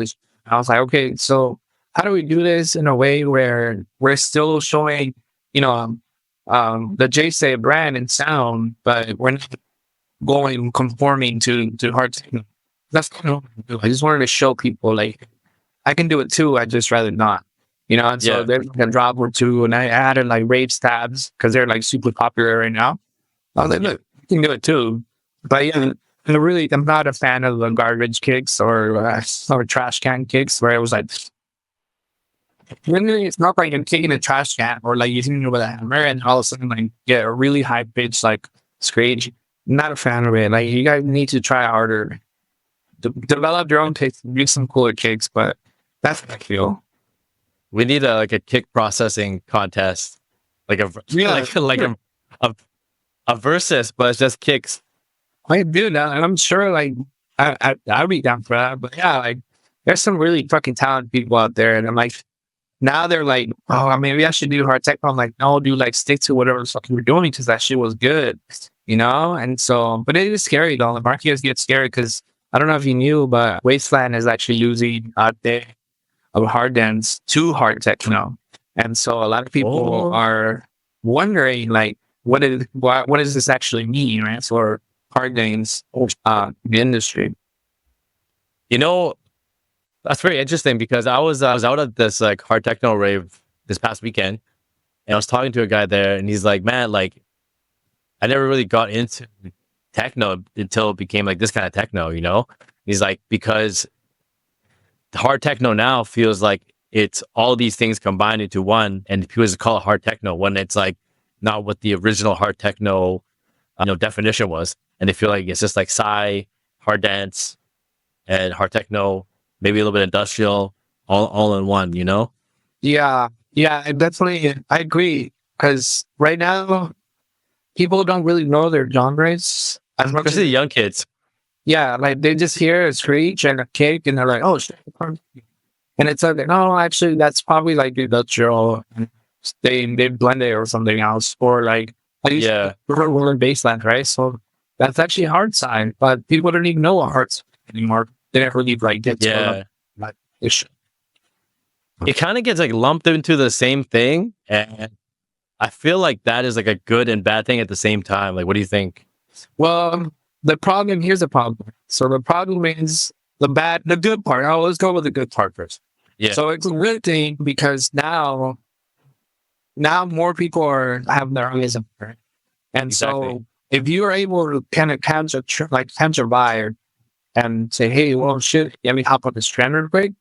I was like, okay, so how do we do this in a way where we're still showing, the J-Say brand and sound, but we're not conforming to hard techno. That's kind of what I do. I just wanted to show people like I can do it too. I just rather not, And so there's like a drop or two, and I added like rave stabs because they're like super popular right now. I was like, look, you can do it too. But yeah, I'm not a fan of the garbage kicks or trash can kicks where it was like. Really, it's not like you're kicking a trash can or like using it with a hammer and all of a sudden like get a really high pitch like screech. Not a fan of it. Like you guys need to try harder. Develop your own taste, use some cooler kicks, but that's what I feel. We need a kick processing contest. Like a a versus, but it's just kicks. I do that, and I'm sure like I'd be down for that. But yeah, like there's some really fucking talented people out there, and I'm like, now they're like, oh, maybe I should do hard techno. I'm like, no, dude, like stick to whatever the fuck you were doing because that shit was good, you know. And so, but it is scary though. The market gets scary because I don't know if you knew, but Wasteland is actually losing a day of hard dance to hard techno, and so a lot of people Oh, are wondering like, what does this actually mean, right? For hard dance, the industry. you know, that's very interesting because I was out at this like hard techno rave this past weekend, and I was talking to a guy there, and he's like, "Man, like I never really got into techno until it became like this kind of techno, you know." He's like, because the hard techno now feels like it's all these things combined into one, and people just call it hard techno when it's like not what the original hard techno definition was, and they feel like it's just like Psy, hard dance, and hard techno, maybe a little bit industrial, all in one, you know? Yeah, yeah, I definitely I agree because right now people don't really know their genres as much Especially as the young kids. yeah, like they just hear a screech and a kick and they're like, oh shit. And it's like, no, actually that's probably like industrial and they blend it or something else. Or like I used Yeah, to learn baseline, right? So that's actually hard side, but people don't even know what hard side anymore. They never really like get to yeah. like issue. It kind of gets like lumped into the same thing, and I feel like that is like a good and bad thing at the same time. Like, what do you think? Well, here's the problem. So the problem is the good part. Oh, let's go with the good part first. Yeah, So it's a good thing because now more people are having their eyes up, right? And exactly. so if you are able to kind of catch a buyer and say, hey, well, shit, let me hop on this trend real quick.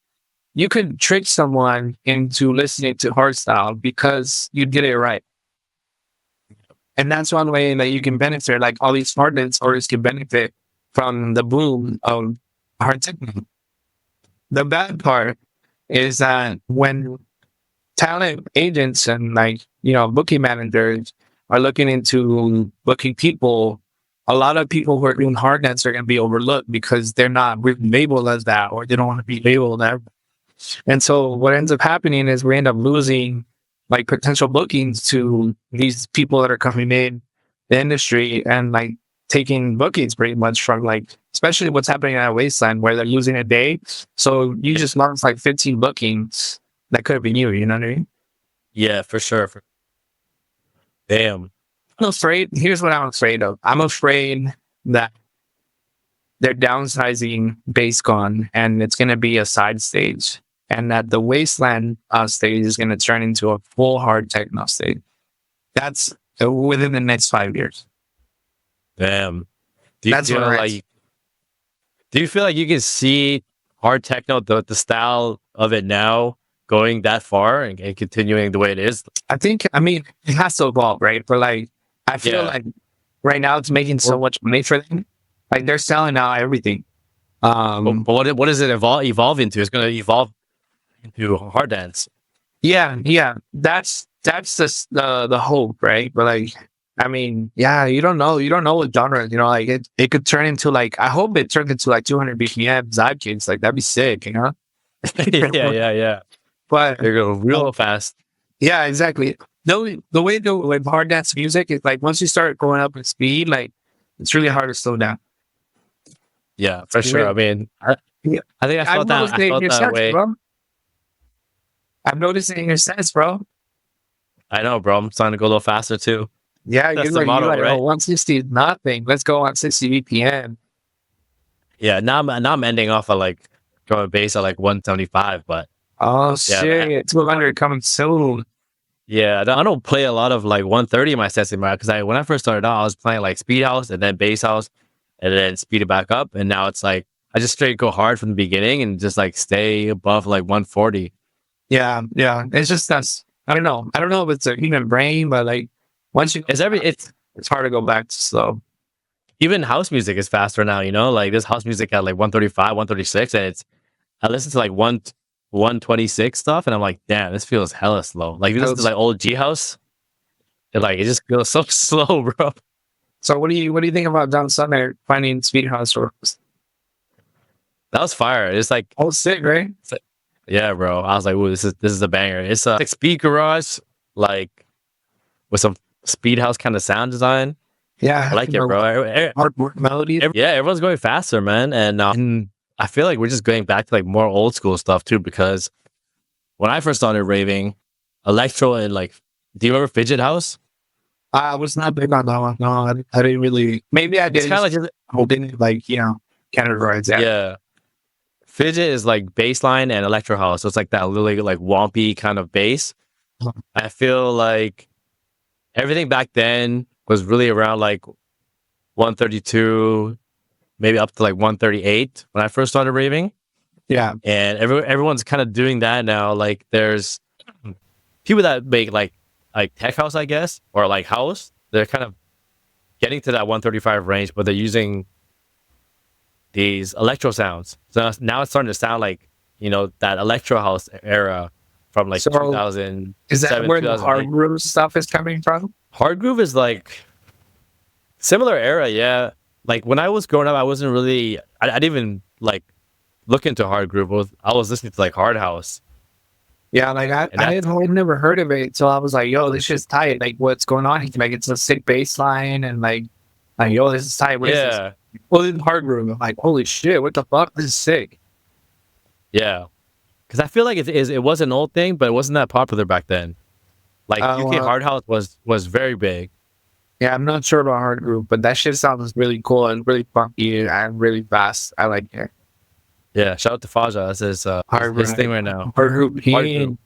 You could trick someone into listening to hardstyle because you did it right. And that's one way that you can benefit, like all these smart dance artists can benefit from the boom of hard techno. The bad part is that when talent agents and like, booking managers are looking into booking people, a lot of people who are doing hard dance are going to be overlooked because they're not really labeled as that or they don't want to be labeled that. And so what ends up happening is we end up losing like potential bookings to these people that are coming in the industry and like taking bookings pretty much from like, especially what's happening at Wasteland where they're losing a day. So you just lost like 15 bookings that could have been you know what I mean? Yeah, for sure. Damn. I'm afraid. Here's what I'm afraid of. I'm afraid that they're downsizing BaseCon and it's going to be a side stage, and that the Wasteland stage is going to turn into a full hard techno stage. That's within the next 5 years. Damn. Do you That's feel what like do you feel like you can see hard techno, the style of it now going that far and continuing the way it is? I think. I mean, it has to evolve, right? But like, I feel Yeah. like right now it's making so Or, much money for them. Like they're selling out everything. but what does it evolve into? It's going to evolve into hard dance. Yeah. That's the hope, right? But like, I mean, yeah, you don't know what genre. Like it could turn into like. I hope it turns into like 200 BPM sidekicks. Like that'd be sick, Yeah. But They go real fast. yeah, exactly. The way to with hard dance music is like once you start going up in speed, like it's really hard to slow down. Yeah, for sure. I mean, Yeah. I think I've noticed it I in felt your that sets, way. bro. I've noticed it in your sets, bro. I know, bro. I'm starting to go a little faster too. Yeah, That's you're the like, motto, oh, right? 160 is nothing. Let's go on 60 BPM. Yeah. Now I'm ending off at like going base at like 175, but Oh yeah, man. shit, 200 coming soon. Yeah. I don't play a lot of like 130 in my sets anymore because when I first started out, I was playing like speed house and then bass house and then speed it back up, and now it's like I just straight go hard from the beginning and just like stay above like 140. Yeah. It's just that's I don't know. I don't know if it's a human brain, but like once you it's hard to go back to slow. Even house music is faster now, you know? Like this house music at like 135, 136, and I listen to like 126 stuff and I'm like, damn, this feels hella slow. Like if you listen to like old G house, it just feels so slow, bro. So what do you think about down Southern finding speed house stores? That was fire. It's like, Oh, sick, right? yeah, bro. I was like, ooh, this is a banger. It's a like speed garage, like with some speed house kind of sound design. I Yeah, like it, bro. hard work melodies. Yeah, everyone's going faster, man. And I feel like we're just going back to like more old school stuff too, because when I first started raving, electro and like, do you remember Fidget House? I was not big on that one. No, I didn't really. Maybe I It's did. kind of like, I didn't like categorize that. yeah. Fidget is like bass line and electro house. So it's like that really like wompy kind of bass. I feel like everything back then was really around like 132, maybe up to like 138 when I first started raving. Yeah, And everyone's kind of doing that now. Like there's people that make like tech house, I guess, or like house. They're kind of getting to that 135 range, but they're using these electro sounds. So now it's starting to sound like, that electro house era from like so 2007, is that where the hard 2008. groove stuff is coming from? Hard groove is like similar era, yeah. Like when I was growing up, I wasn't really, I didn't even like look into hard groove. I was listening to like hard house, Yeah, like and I that's had never heard of it, so I was like, "Yo, this shit's tight! Like, what's going on? Like, it's a sick bass line, and like, yo, this is tight. What is this? yeah, Well, in hard groove, I'm like, holy shit, what the fuck? This is sick. yeah. Because I feel like it was an old thing, but it wasn't that popular back then. Like Oh, UK hard house was very big. yeah, I'm not sure about hard groove, but that shit sounds really cool and really funky and really fast. I like it. Yeah, shout out to Faja. That's Hard his groove, thing right now. hard groove. Hard groove.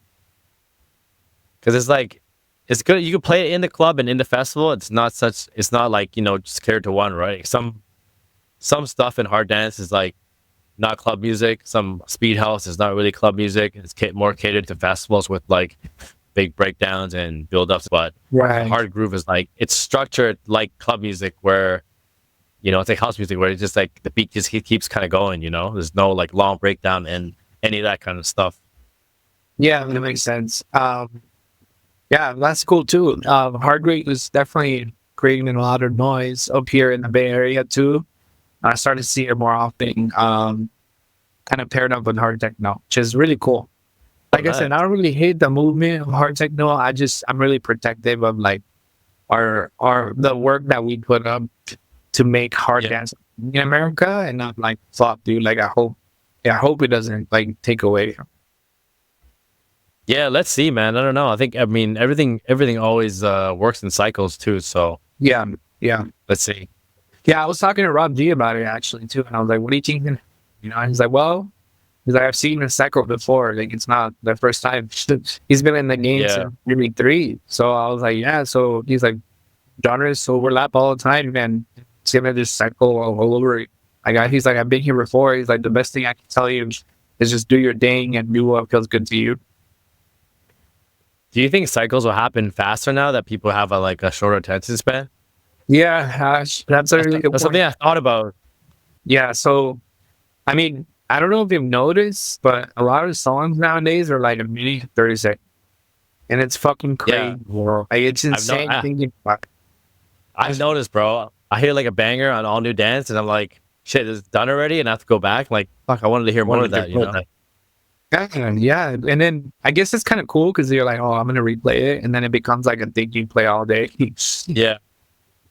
Because it's like it's good. You can play it in the club and in the festival. It's not such. It's not like just catered to one, right? Some stuff in hard dance is like not club music. Some speed house is not really club music. It's more catered to festivals with like big breakdowns and build ups. But Right. hard groove is like it's structured like club music where it's like house music where it's just like the beat just keeps kind of going. There's no like long breakdown and any of that kind of stuff. Yeah, that makes sense. Yeah, that's cool too. Hard groove is definitely creating a lot of noise up here in the Bay Area too. I started to see it more often. Kind of paired up with hard techno, which is really cool. Oh, Like I nice. said, I don't really hate the movement of hard techno. I'm really protective of like our the work that we put up to make hard Yeah, dance in America, and I'm like, fuck, dude. Like I hope it doesn't like take away. yeah. Let's see, man. I don't know. I mean everything always works in cycles too. So Yeah, yeah, let's see. yeah. I was talking to Rob G about it actually too, and I was like, what do you think? And he's like, well, he's like, I've seen a cycle before. Like it's not the first time. He's been in the game Yeah, since maybe three. So I was like, yeah. So he's like, genres overlap all the time, and it's gonna just cycle all over. He's like, I've been here before. He's like, the best thing I can tell you is just do your thing and do what feels good to you. do you think cycles will happen faster now that people have a shorter attention span? Yeah, that's a really good That's point. something I thought about. Yeah, so I mean, I don't know if you've noticed, but a lot of songs nowadays are like a minute 30 seconds, and it's fucking Yeah, crazy, bro. Like it's I've no insane thinking about. I've noticed, bro. I hear like a banger on All New Dance, and I'm like, shit, is it done already? And I have to go back. Like, fuck, I wanted to hear more of that. Yeah, and then I guess it's kind of cool because you're like, oh, I'm gonna replay it, and then it becomes like a thing you play all day. Yeah,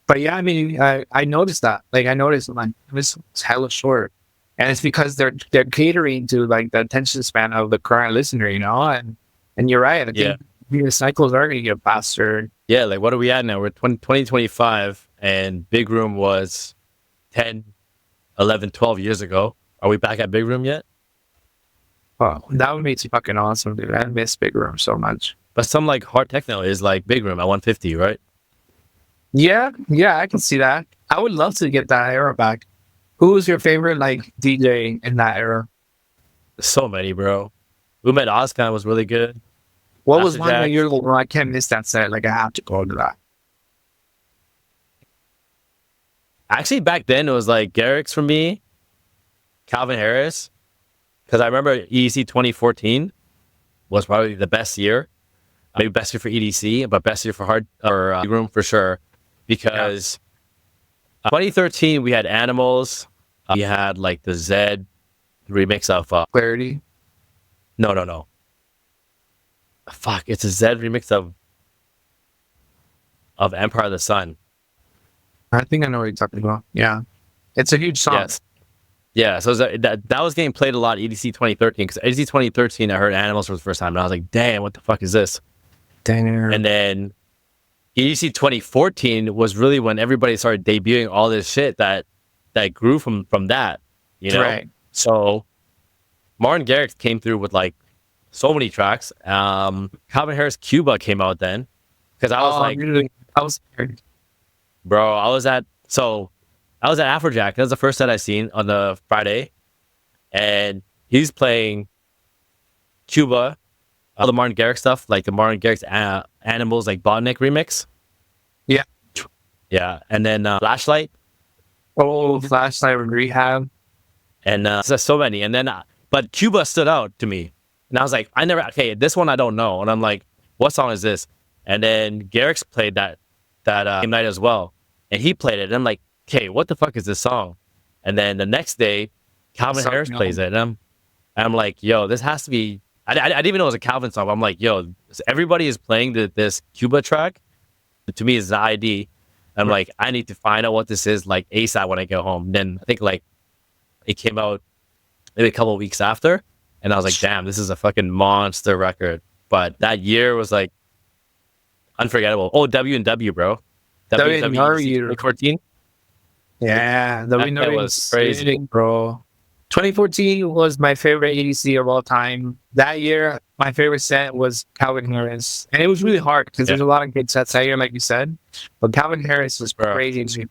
But yeah, I mean, I noticed that. Like, I noticed like it's hella short, and it's because they're catering to like the attention span of the current listener, and you're right. I yeah, think the cycles are gonna get faster. yeah. Like, what are we at now? We're 2025, and Big Room was 10, 11, 12 years ago. Are we back at Big Room yet? Oh, that would make it fucking awesome, dude. I miss Big Room so much. But some like hard techno is like Big Room at 150, right? Yeah, yeah, I can see that. I would love to get that era back. Who was your favorite like DJ in that era? So many, bro. Umed Ozkan was really good. What was one that Afterjack. you're like, "Oh, I can't miss that set. Like I have to go to that." Actually, back then it was like Garrix for me, Calvin Harris, because I remember EDC 2014 was probably the best year. Maybe best year for EDC, but best year for hard or Big Room for sure. Yeah. Because 2013, we had Animals. We had like the Z remix of Clarity. no. Fuck, it's a Z remix of Empire of the Sun. I think I know what you're talking about. Yeah. It's a huge song. Yes. Yeah, so that was getting played a lot EDC 2013 because EDC 2013 I heard Animals for the first time and I was like, damn, what the fuck is this? Damn. And then EDC 2014 was really when everybody started debuting all this shit that grew from that, you know. Right. So Martin Garrix came through with like so many tracks. Calvin Harris Cuba came out then because I was like, really? I was scared. bro, I was at Afrojack. That was the first set I seen on the Friday, and he's playing Cuba, all the Martin Garrix stuff, like the Martin Garrix Animals, like Botnik remix. Yeah. Yeah, and then Flashlight, Oh, Flashlight with Rehab. and there's so many. And then, but Cuba stood out to me, and I was like, okay, this one I don't know, and I'm like, what song is this? And then Garrix played that same night as well, and he played it, and I'm like, okay, what the fuck is this song? And then the next day, Calvin Harris plays it, and I'm like, yo, this has to be. I didn't even know it was a Calvin song. But I'm like, yo, everybody is playing this Cuba track. To me, it's the ID. I'm like, I need to find out what this is like ASAP when I get home. Then I think like it came out maybe a couple of weeks after, and I was like, damn, this is a fucking monster record. But that year was like unforgettable. Oh, W&W, bro. W&W. 2014. Yeah, That was crazy. bro. 2014 was my favorite EDC of all time. That year, my favorite set was Calvin Harris. And it was really hard because there's a lot of good sets that year, like you said. But Calvin Harris was crazy to me.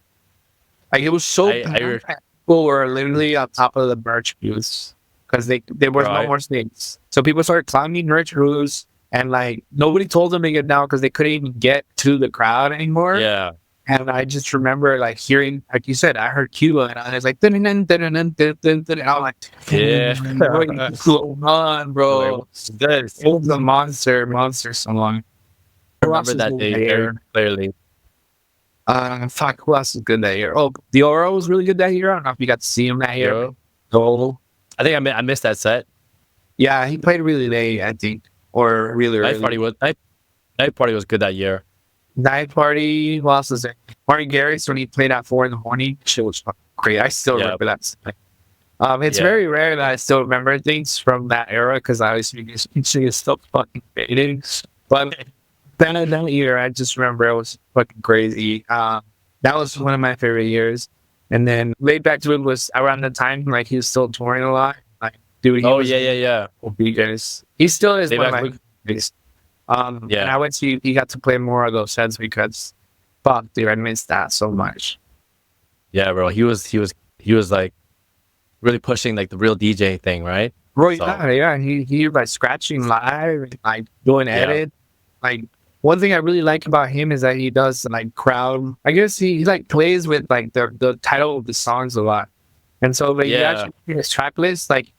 Like, it was so people were literally on top of the merch booths because there was no more space. So people started climbing merch booths, and like nobody told them to get down because they couldn't even get to the crowd anymore. Yeah. And I just remember like hearing, like you said, I heard Cuba, and I was like, and I'm like, yeah, what's going on, bro? It was a monster song. I remember that day very clearly. Fuck, who else was good that year? Oh, Diora was really good that year. I don't know if you got to see him that year. So I think I missed that set. Yeah, he played really late, I think, or really early. Night Party was good that year. Night Party, who else was there? Martin Garrix, when he played at 4 in the morning, shit was fucking great. I still remember that. It's very rare that I still remember things from that era because I always think it's still fucking fading. But then that year, I just remember it was fucking crazy. That was one of my favorite years. And then Laid Back to It was around the time like he was still touring a lot. Like, dude, yeah. He still is Laid one of Back my favorites. And I went to he got to play more of those sets because fuck, dude, I missed that so much. Yeah, bro. He was like really pushing like the real DJ thing, right? Bro, yeah. He like scratching live, like doing edit. Like, one thing I really like about him is that he does like crowd. I guess he like plays with like the title of the songs a lot. And so like you actually hear his track list, like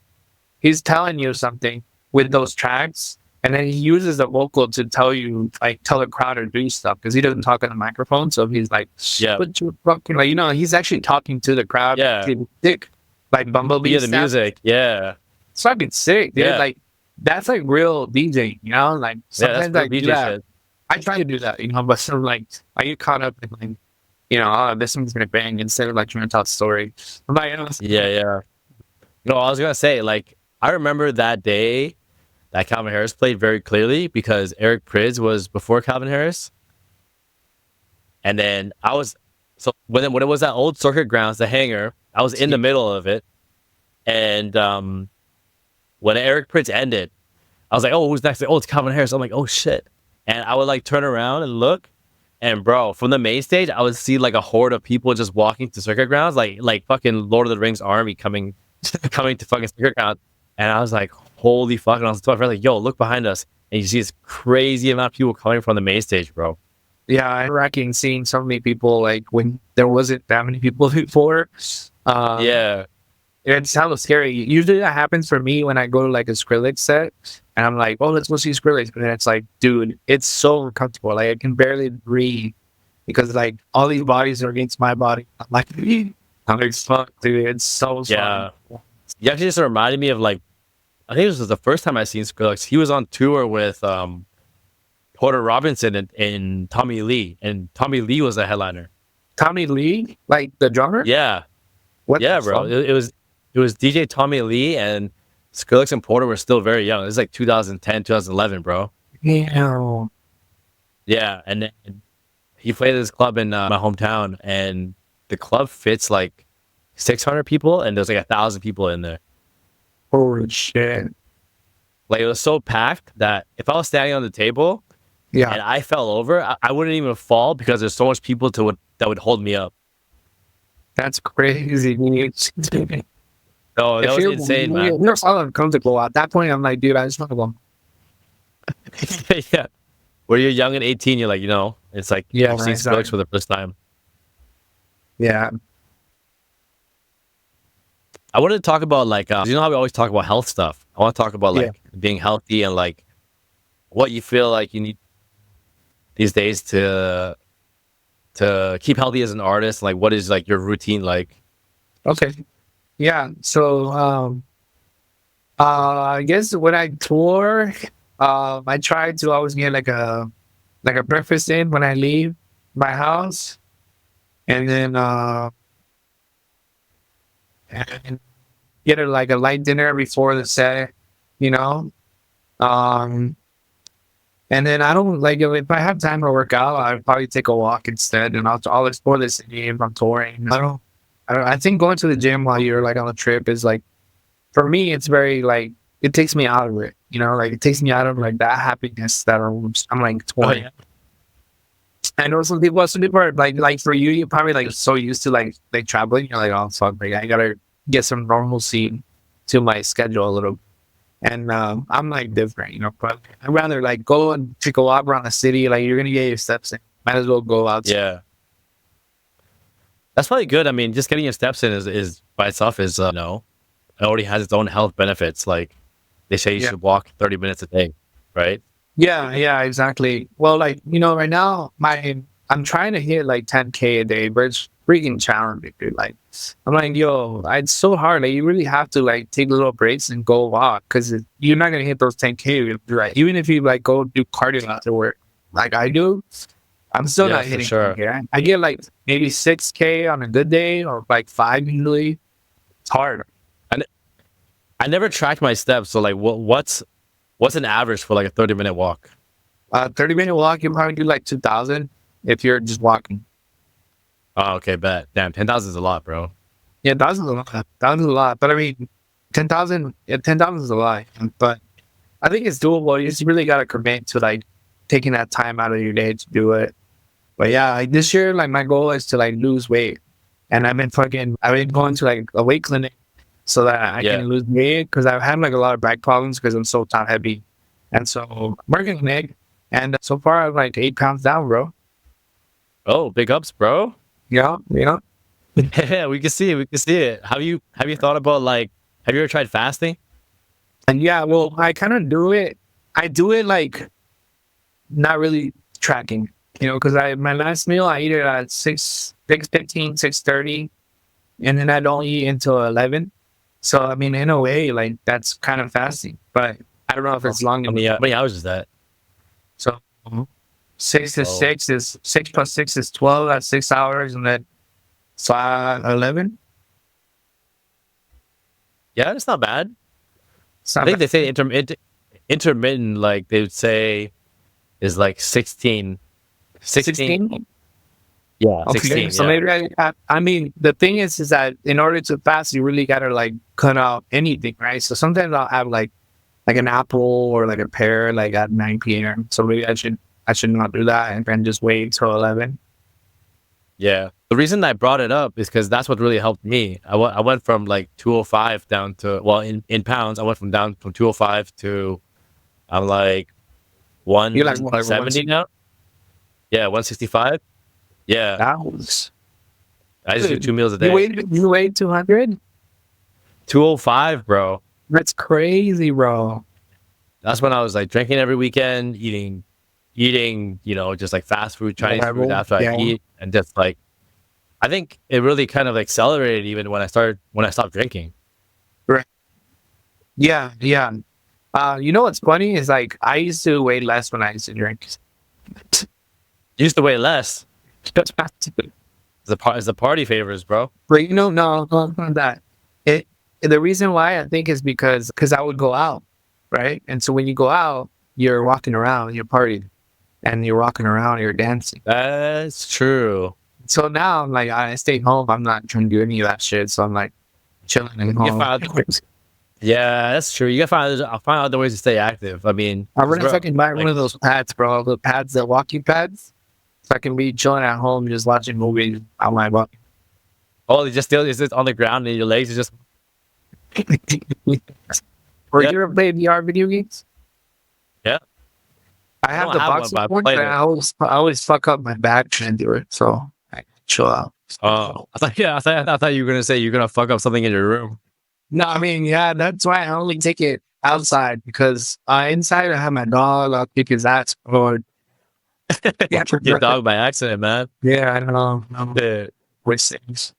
he's telling you something with those tracks. And then he uses the vocal to tell the crowd to do stuff because he doesn't talk on the microphone. So he's like, "What you fucking like?" He's actually talking to the crowd. Yeah, sick, like Bumblebee. Yeah, the music. Yeah, it's fucking sick, dude. Yeah. Like that's like real DJing. Like sometimes I do that. shit. I try to do that, but some like I get caught up in like, this one's gonna bang instead of like trying to tell a story. I'm like, yeah. No, I was gonna say like I remember that day that Calvin Harris played very clearly because Eric Prydz was before Calvin Harris. And then when it was that old Circuit Grounds, the hangar, I was in the middle of it. And when Eric Prydz ended, I was like, oh, who's next? Oh, it's Calvin Harris. I'm like, oh shit. And I would like turn around and look. And bro, from the main stage, I would see like a horde of people just walking to Circuit Grounds, like fucking Lord of the Rings army coming to fucking Circuit Grounds. And I was like, holy fuck. And I was telling my friend, like, yo, look behind us. And you see this crazy amount of people coming from the main stage, bro. Yeah, I'm wrecking seeing so many people, like, when there wasn't that many people before. Yeah. It sounds scary. Usually that happens for me when I go to, like, a Skrillex set. And I'm like, oh, let's go see Skrillex. But then it's like, dude, it's so uncomfortable. Like, I can barely breathe. because like all these bodies are against my body. I'm like, fuck, dude, it's so fun. Yeah. You actually just reminded me of like I think this was the first time I seen Skrillex. He was on tour with Porter Robinson and Tommy Lee, and Tommy Lee was a headliner. Tommy Lee, like the drummer. Yeah, What the yeah, bro. fuck? It was DJ Tommy Lee and Skrillex and Porter were still very young. It was like 2010, 2011, bro. Yeah. Yeah, and then he played at this club in my hometown, and the club fits like 600 people, and there's like 1,000 people in there. Holy shit. Like it was so packed that if I was standing on the table Yeah. and I fell over, I wouldn't even fall because there's so much people that would hold me up. That's crazy. So that If was you're, insane, man. you're so uncomfortable at that point, I'm like, dude, I just want to go. Yeah, where you're young and 18, you're like, it's like Yeah, you've seen exactly. Skrillex for the first time. Yeah. I wanted to talk about like, how we always talk about health stuff. I want to talk about Yeah. like being healthy and like what you feel like you need these days to keep healthy as an artist. Like, what is like your routine like? Okay. Yeah. So, I guess when I tour, I try to always get like a breakfast in when I leave my house, and then and get like a light dinner before the set, you know. Um, and then I don't like if I have time to work out, I'll probably take a walk instead, and I'll explore the city if I'm touring. I think going to the gym while you're like on a trip is like for me, it's very like it takes me out of it, like it takes me out of like that happiness that I'm like Oh touring. yeah, I know some people are like for you, you're probably like so used to like traveling, you're like, oh fuck, like I gotta get some normalcy to my schedule a little. And I'm like different, but I'd rather like go and take a walk around the city. Like you're gonna get your steps in. Might as well go out. yeah. That's probably good. I mean, just getting your steps in is by itself is it already has its own health benefits. Like they say you Yeah. should walk 30 minutes a day, right? Yeah, exactly. Well, like, right now I'm trying to hit like 10K a day, but it's freaking challenging, dude. Like I'm like, yo, it's so hard. Like you really have to like take little breaks and go walk because you're not gonna hit those 10K, right? Even if you like go do cardio after work, like I do, I'm still Yeah, not for hitting sure. 10K. I get like maybe 6K on a good day or like 5 usually. It's hard. I never tracked my steps. So like, what's an average for like a 30-minute walk? 30-minute walk, you probably do like 2,000 if you're just walking. Oh, okay, bet. Damn, 10,000 is a lot, bro. Yeah, thousands a lot. Thousands a lot. But I mean, 10,000, yeah, 10,000 is a lot. But I think it's doable. You just really got to commit to like taking that time out of your day to do it. But yeah, like this year, like my goal is to like lose weight. And I've been going to like a weight clinic so that I Yeah. can lose weight because I've had like a lot of back problems because I'm so top heavy. And so I'm working on it. And so far, I'm like 8 pounds down, bro. Oh, big ups, bro. Yeah. Yeah, we can see it. We can see it. Have you thought about like? Have you ever tried fasting? And yeah, well, I kind of do it. I do it like not really tracking, because my last meal I eat it at 6:15, 6:30, and then I don't eat until 11. So I mean, in a way, like that's kind of fasting, but I don't know if it's long How enough. many hours is that? So 6 is Oh, 6 plus 6 is 12. That's 6 hours, and then 11. yeah, it's not bad. It's I not think bad. they say intermittent, like they would say, is like 16. 16. Yeah, Okay, 16. so Yeah, maybe I mean, the thing is that in order to fast, you really gotta like cut out anything, right? So sometimes I'll have like an apple or like a pear like at 9 p.m. So maybe I should not do that and just wait till 11. yeah. The reason I brought it up is because that's what really helped me. I went from like 205 down to, well, in pounds, I went down from 205 to I'm like You're like what, like 170 now. Yeah, 165. Yeah, that was I just do dude. 2 meals a You day. weighed 200? 205, bro. That's crazy, bro. That's when I was like drinking every weekend, eating eating, just like fast food, Chinese food Whatever. after I Yeah. eat, and just like I think it really kind of accelerated even when I stopped drinking. Right. Yeah. Yeah. You know what's funny is like I used to weigh less when I used to drink. Used to weigh less. It's the party favors, bro. But no, not that. It the reason why I think is because I would go out, right? And so when you go out, you're walking around, you're partying, and you're walking around, you're dancing. That's true. So now I'm like, I stay home. I'm not trying to do any of that shit. So I'm like chilling at You home. find, yeah, that's true. You gotta find other ways to stay active. I mean, I'm gonna bro, fucking buy one like, of those pads, bro. The pads, the walking pads. So I can be chilling at home, just watching movies on my walk. oh, it's just on the ground and your legs are just Or yeah, you ever play VR video games? yeah. I I have don't the have one, boxing but I one, played but it. I always fuck up my back trying to do it. So I chill out. Oh, I thought you were gonna say you're gonna fuck up something in your room. No, I mean, yeah, that's why I only take it outside because inside I have my dog. I'll kick his ass. Or yeah, Your dog by accident, man. yeah, I don't know. Yeah. Which things?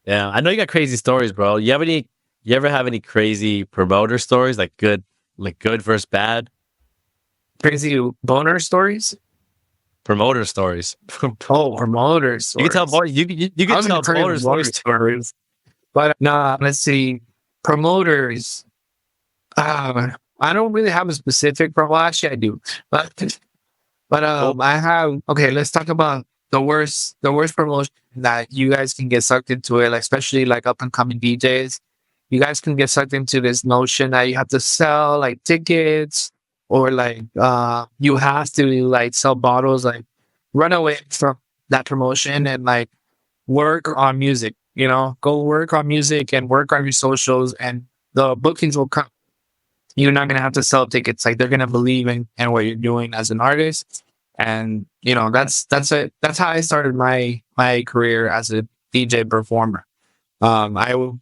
Yeah, I know you got crazy stories, bro. You ever have any crazy promoter stories, like good versus bad Crazy boner stories? promoter stories? Oh, promoter You can tell stories. more. You I can was tell gonna tell you promoter boner stories. stories, but nah. Let's see. Promoters. I don't really have a specific pro. Well, actually, I do, but Cool. I have. Okay, let's talk about the worst promotion that you guys can get sucked into it, like especially like up and coming DJs. You guys can get sucked into this notion that you have to sell like tickets or like you have to like sell bottles, like run away from that promotion and like work on music, go work on music and work on your socials and the bookings will come. You're not gonna have to sell tickets. Like they're gonna believe in what you're doing as an artist. And that's it. That's how I started my career as a DJ performer. I will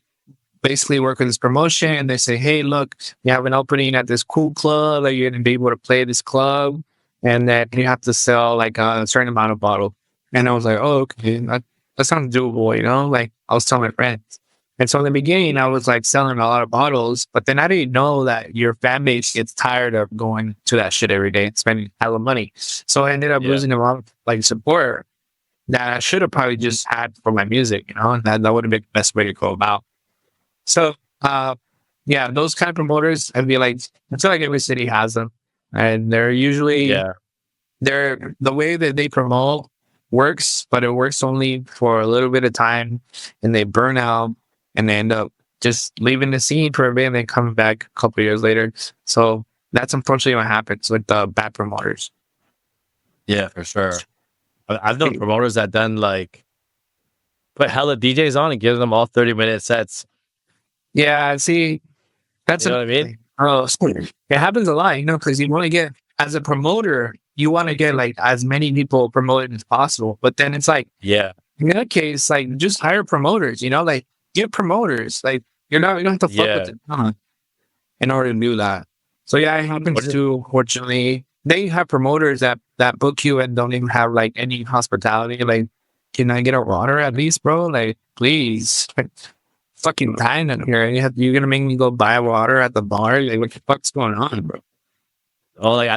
basically work with this promotion and they say, hey, look, you have an opening at this cool club that you're gonna be able to play this club and that you have to sell like a certain amount of bottle. And I was like, oh, okay, that sounds doable, like I was telling my friends. And so in the beginning, I was like selling a lot of bottles, but then I didn't know that your fan base gets tired of going to that shit every day and spending hella money. So I ended up Yeah, losing a lot of like support that I should have probably just had for my music, and that would have been the best way to go about. So, yeah, those kind of promoters, I feel like every city has them, and they're usually yeah, the way that they promote works, but it works only for a little bit of time, and they burn out, and they end up just leaving the scene for a bit, and then coming back a couple years later. So that's unfortunately what happens with the bad promoters. yeah, for sure. I've known promoters that done like put hella DJs on and give them all 30-minute sets. Yeah, see, that's You know what I mean? thing. Oh, it happens a lot, because you want to get as a promoter, you want to get like as many people promoted as possible. But then it's like Yeah, in that case, like just hire promoters, like get promoters. Like you don't have to fuck with yeah. it in order to do that. So yeah, it What happens is, too. Fortunately, they have promoters that book you and don't even have like any hospitality. Like, can I get a water at least, bro? Like, please. Like, fucking dying in here. You're gonna make me go buy water at the bar? Like, what the fuck's going on, bro? like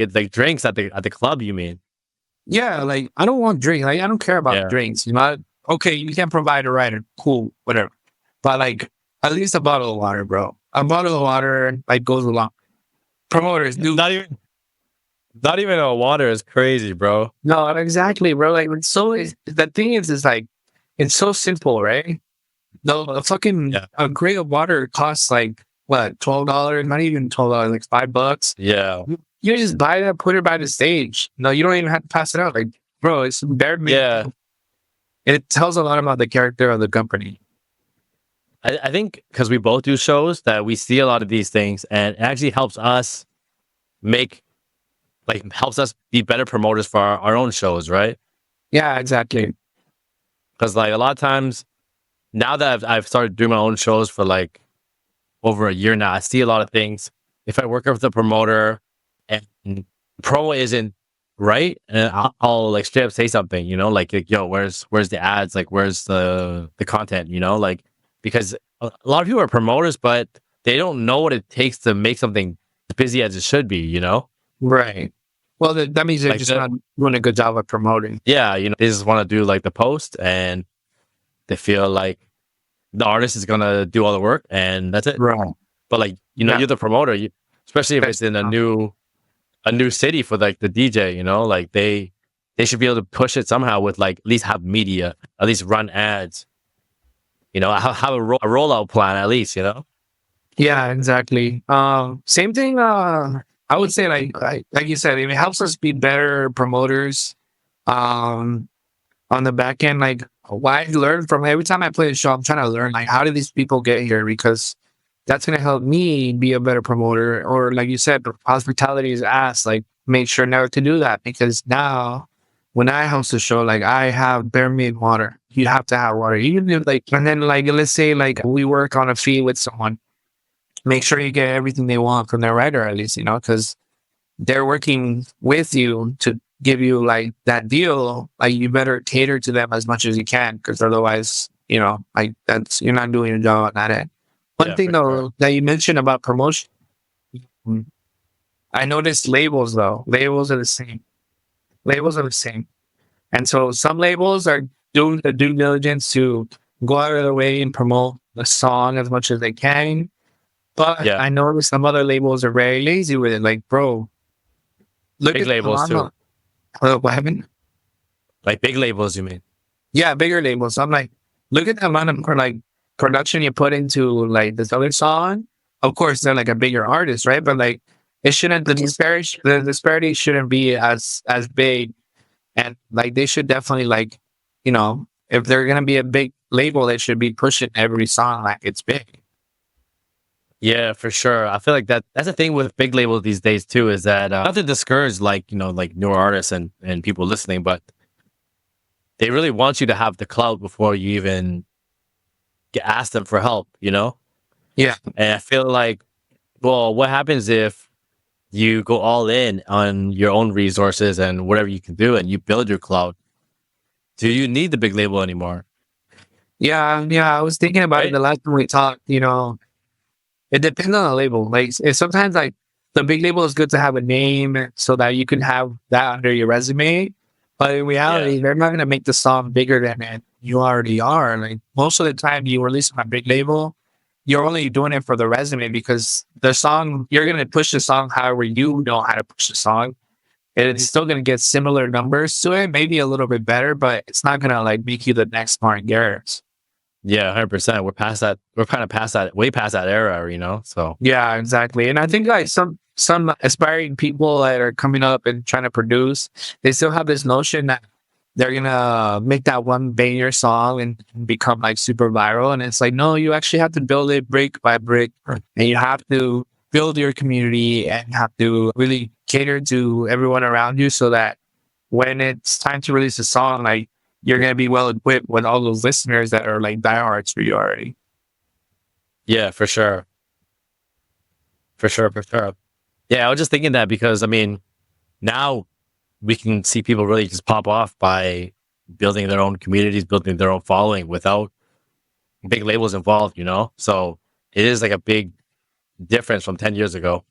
it's like drinks at the club, you mean? Yeah, like I don't want drinks. Like I don't care about Yeah, drinks. Okay, you can provide a rider. Cool, whatever. But like at least a bottle of water, bro. A bottle of water like goes along. Promoters do not even a water is crazy, bro. no exactly, bro. Like the thing is like it's so simple, right? No, a fucking Yeah, a crate of water costs like what $12? Not even $12, like $5. yeah, You just buy that, put it by the stage. No, you don't even have to pass it out. Like, bro, it's bare yeah. minimum. It tells a lot about the character of the company. I think because we both do shows that we see a lot of these things, and it actually make helps us be better promoters for our own shows, right? Yeah, exactly. Because like a lot of times now that I've started doing my own shows for like over a year now, I see a lot of things. If I work with a promoter, and promo isn't right, and I'll like straight up say something, like, yo, where's the ads, like where's the content, like, because a lot of people are promoters, but they don't know what it takes to make something as busy as it should be, Right. Well, that means they're like just not doing a good job of promoting. yeah, they just want to do like the post, and they feel like the artist is gonna do all the work, and that's it. Right. But like, Yeah. you're the promoter, especially if it's That's- in a new city for like the DJ, like they should be able to push it somehow with like at least have media, at least run ads, have a rollout plan at least, Yeah, exactly. Same thing. I would say like you said, it helps us be better promoters. Um, on the back end, like what I learned from every time I play a show, I'm trying to learn like how did these people get here, because that's gonna help me be a better promoter. Or like you said, hospitality is asked, like make sure never to do that, because now when I host a show, like I have bare made water. You have to have water, even if like, and then like let's say like we work on a fee with someone, make sure you get everything they want from their writer at least, because they're working with you to give you like that deal. Like you better cater to them as much as you can, because otherwise, like that's you're not doing your job on that end. One Yeah, thing for sure. though that you mentioned about promotion, I noticed labels though. Labels are the same. Labels are the same. And so some labels are doing the due diligence to go out of their way and promote the song as much as they can. But Yeah, I noticed some other labels are very lazy with it. Like, bro, look big at the labels amount too, what happened? like big labels, you mean? Yeah, bigger labels. So I'm like, look at the amount of like production you put into like this other song. Of course, they're like a bigger artist, right? But like, it shouldn't the disparity shouldn't be as big, and like they should definitely like, if they're gonna be a big label, they should be pushing every song like it's big. Yeah, for sure. I feel like that's the thing with big labels these days too, is that not to discourage like, like newer artists and people listening, but they really want you to have the clout before you even ask them for help, Yeah, And I feel like, well, what happens if you go all in on your own resources and whatever you can do, and you build your clout? Do you need the big label anymore? yeah, yeah. I was thinking about it Right? the last time we talked. It depends on the label. Like sometimes like the big label is good to have a name so that you can have that under your resume. But in Yeah. reality, they're not gonna make the song bigger than it you already are. Like most of the time you release on a big label, you're only doing it for the resume, because the song you're gonna push the song however you know how to push the song. And it's still gonna get similar numbers to it, maybe a little bit better, but it's not gonna like make you the next Martin Garrix. Yeah, 100%. We're past that. We're kind of past that, way past that era, So, Yeah, exactly. And I think like some aspiring people that are coming up and trying to produce, they still have this notion that they're gonna make that one banger song and become like super viral. And it's like, no, you actually have to build it brick by brick, and you have to build your community and have to really cater to everyone around you, so that when it's time to release a song, like you're gonna be well equipped with all those listeners that are like diehards for you already. yeah, for sure. For sure. For sure. Yeah, I was just thinking that because, I mean, now we can see people really just pop off by building their own communities, building their own following without big labels involved, So it is like a big difference from 10 years ago.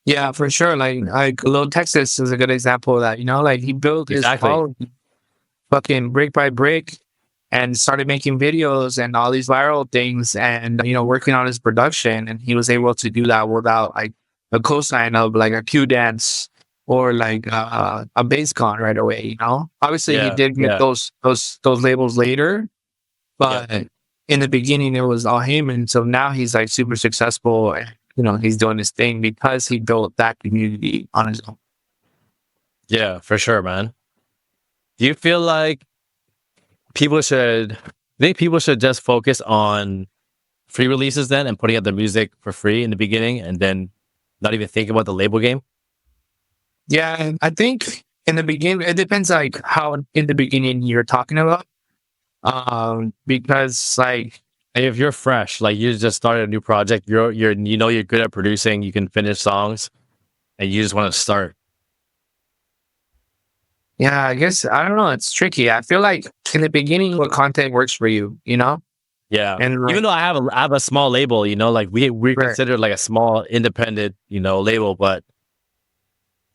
Yeah, for sure. Like Lil Texas is a good example of that. Like he built his Exactly. following fucking brick by brick and started making videos and all these viral things, and working on his production, and he was able to do that without like a cosign of like a Q dance or like a bass con right away. Obviously he Yeah. did get Yeah. those labels later, Yeah. but in the beginning it was all him, and so now he's like super successful, and he's doing his thing because he built that community on his own. Yeah, for sure, man. Do you feel like people should just focus on free releases then and putting out the music for free in the beginning and then not even think about the label game? Yeah, and I think in the beginning it depends like how in the beginning you're talking about. Because like If you're fresh, like you just started a new project, you're good at producing, you can finish songs. and you just want to start. Yeah, I guess I don't know. It's tricky. I feel like in the beginning, what content works for you, you know, Yeah. and Even like, though I have a small label, like we're right. considered like a small independent, label, but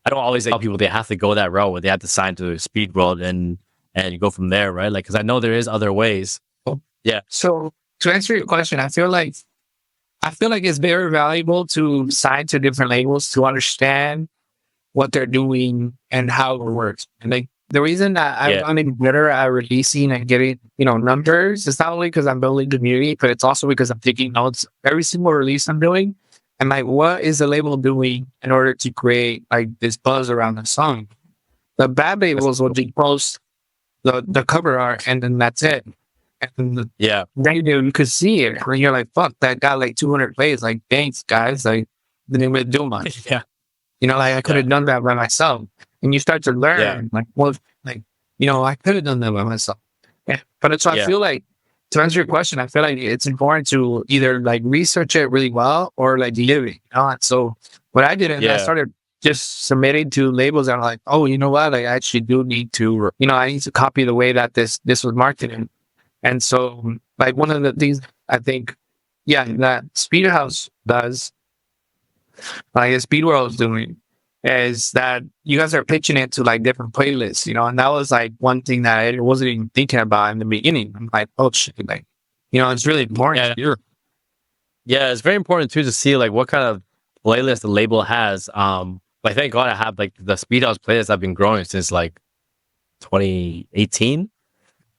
I don't always tell people they have to go that route where they have to sign to Speed World and go from there, right? Like, because I know there is other ways. Yeah. So to answer your question, I feel like it's very valuable to sign to different labels to understand what they're doing and how it works. And like the reason that I've Yeah. gotten better at releasing and getting, numbers is not only because I'm building community, but it's also because I'm taking notes every single release I'm doing. And like, what is the label doing in order to create like this buzz around the song? The bad That's labels will cool. just post the cover art and then that's it. And Yeah. then you could see it when you're like, fuck, that got like 200 plays. Like, thanks, guys. Like, didn't really do much. Yeah. Like I could Yeah. have done that by myself. And you start to Yeah. learn, like, well, like, I could have done that by myself. Yeah. But it's, so I Yeah. feel like, to answer your question, I feel like it's important to either like research it really well or like live it. And so what I did is I Yeah. started just submitting to labels and I'm like, oh, you know what? I actually do need to, I need to copy the way that this was marketed. And so, like, one of the things I think, yeah, that Speedhouse does, like, Speed World is doing, is that you guys are pitching it to like different playlists, and that was like one thing that I wasn't even thinking about in the beginning. I'm like, oh shit, like, it's really important. Yeah. Yeah. It's very important too to see like what kind of playlist the label has. Like thank God I have like the Speedhouse playlist I've been growing since like 2018.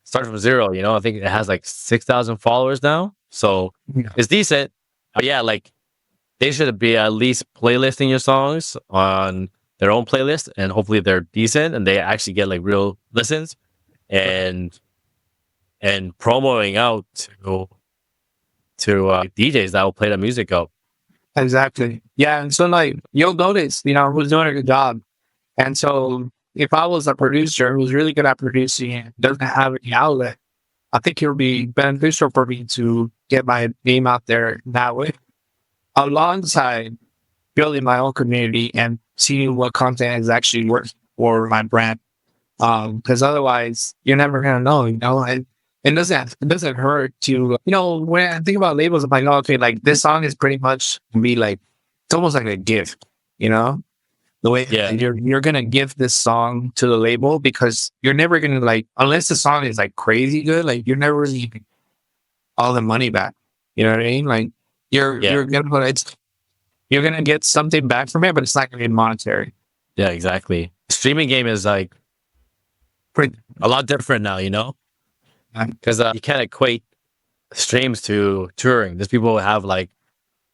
Started from zero, I think it has like 6,000 followers now. So Yeah, it's decent. But yeah, like they should be at least playlisting your songs on their own playlist and hopefully they're decent and they actually get like real listens and promoting out to DJs that will play the music out. exactly. Yeah, and so like you'll notice, who's doing a good job. And so if I was a producer who's really good at producing and doesn't have any outlet, I think it would be beneficial for me to get my name out there that way, alongside building my own community and seeing what content is actually worth for my brand. Because otherwise, you're never gonna know. And it doesn't hurt to when I think about labels, I'm like, oh, okay, like this song is pretty much be like it's almost like a gift, you know. The way Yeah. you're gonna give this song to the label because you're never gonna like unless the song is like crazy good, like you're never really getting all the money back. You know what I mean? Like you're Yeah. you're gonna put you're gonna get something back from it, but it's not gonna be monetary. Yeah, exactly. Streaming game is like Pretty, a lot different now, because you can't equate streams to touring. There's people who have like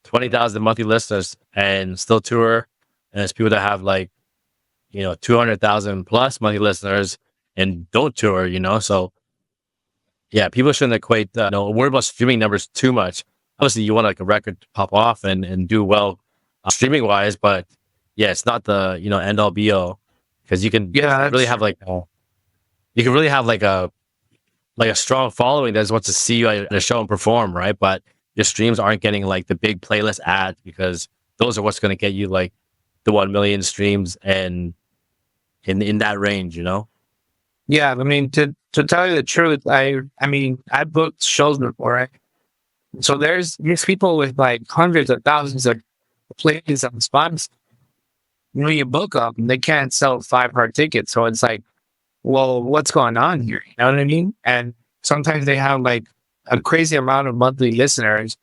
20,000 monthly listeners and still tour. And there's people that have like, 200,000 plus monthly listeners and don't tour, So yeah, people shouldn't equate, worry about streaming numbers too much. Obviously you want like a record to pop off and do well streaming wise, but yeah, it's not the, end all be all because you can yeah, really that's have like, you can really have like a strong following that just wants to see you at a show and perform, right? But your streams aren't getting like the big playlist ads because those are what's going to get you like the 1 million streams and in that range. yeah. I mean, to tell you the truth, I mean, I booked shows before, right? So there's people with like hundreds of thousands of plays on Spotify. When you book them, they can't sell 5 hard tickets. So it's like, well, what's going on here? You know what I mean? And sometimes they have like a crazy amount of monthly listeners,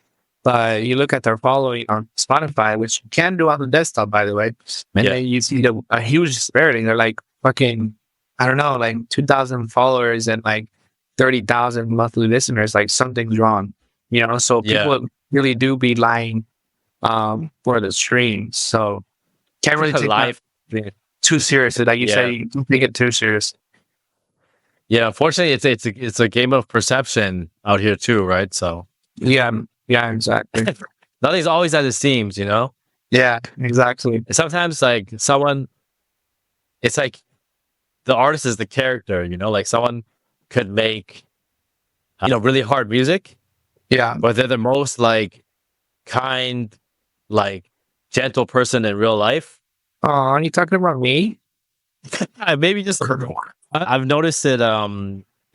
but you look at their following on Spotify, which you can do on the desktop, by the way, and Yeah. then you see a huge disparity. They're like fucking, I don't know, like 2,000 followers and like 30,000 monthly listeners. Like something's wrong, So Yeah. people really do be lying for the streams. So can't really take that Live. too seriously. Like you Yeah. said, you don't take it too serious. Yeah. Unfortunately, it's a game of perception out here too, right? So Yeah, yeah, exactly. nothing's always as it seems. Yeah, exactly. And sometimes like it's like the artist is the character. Like someone could make, really hard music, Yeah, but they're the most like kind, like gentle person in real life. Oh, are you talking about me? Maybe just I've noticed it.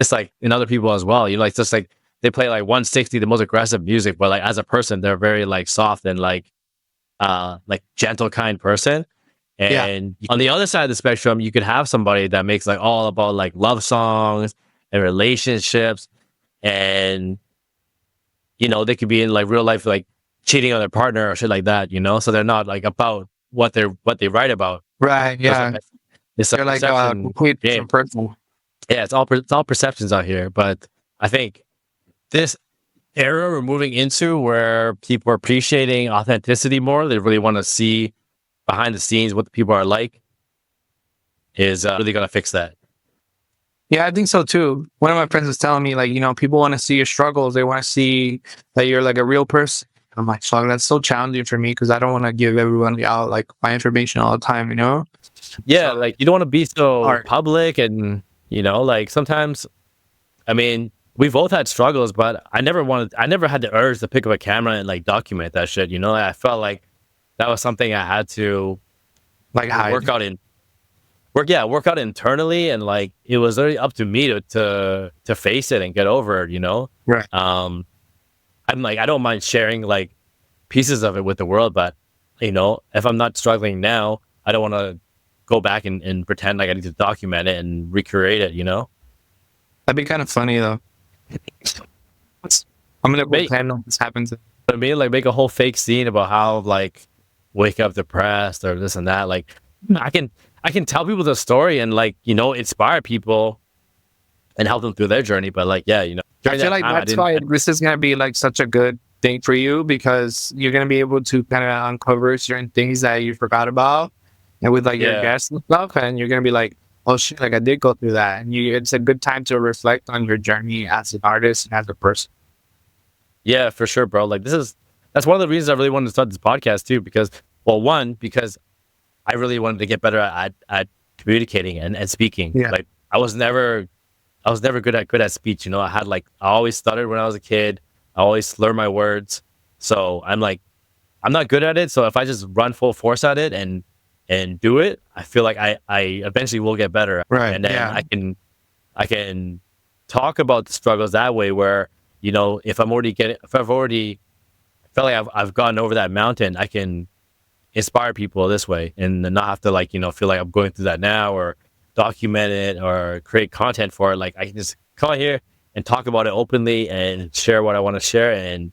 It's like in other people as well. You know, like just like they play like 160, the most aggressive music, but like as a person, they're very like soft and like gentle, kind person. Yeah. And on the other side of the spectrum, you could have somebody that makes like all about like love songs and relationships, and you know they could be in like real life like cheating on their partner or shit like that. You know, so they're not like about what they write about. Right. So Yeah. it's a You're like perception complete game. different person. Yeah, it's all perceptions out here, but I think this era we're moving into where people are appreciating authenticity more, they really want to see behind the scenes what the people are like, is really gonna fix that. Yeah, I think so too. One of my friends was telling me, like, people want to see your struggles. They want to see that you're like a real person. I'm like, fuck, that's so challenging for me because I don't want to give everyone out like my information all the time, you know? Yeah, So like you don't want to be so hard. public, and you know, like sometimes, I mean, we both had struggles, but I never had the urge to pick up a camera and like document that shit. You know, I felt like that was something I had to Like work hide. out in work out internally, and like it was really up to me to face it and get over it. You know, Right. um, I'm like I don't mind sharing like pieces of it with the world, but you know, if I'm not struggling now, I don't want to go back and pretend like I need to document it and recreate it. You know, That'd be kind of funny though. I'm gonna make pretend this happens. I mean, like make a whole fake scene about how like wake up depressed or this and that. Like I can tell people the story and like you know inspire people and help them through their journey. But like yeah, you know I during feel that like time I that's didn't. why this is gonna be like such a good thing for you because you're gonna be able to kind of uncover certain things that you forgot about, and with like your Yeah, guests and stuff, and you're gonna be like, oh shit, like I did go through that, and it's a good time to reflect on your journey as an artist and as a person. yeah, for sure, bro. Like that's one of the reasons I really wanted to start this podcast too. Because well, one because I really wanted to get better at communicating and speaking. Yeah, Like I was never good at speech. You know, I always stuttered when I was a kid. I always slur my words. So I'm like I'm not good at it. So if I just run full force at it and do it, I feel like I eventually will get better. right. And then Yeah, I can talk about the struggles that way. Where you know if I've already felt like I've gotten over that mountain, I can inspire people this way and not have to like you know feel like I'm going through that now or document it or create content for it. Like I can just come out here and talk about it openly and share what I want to share, and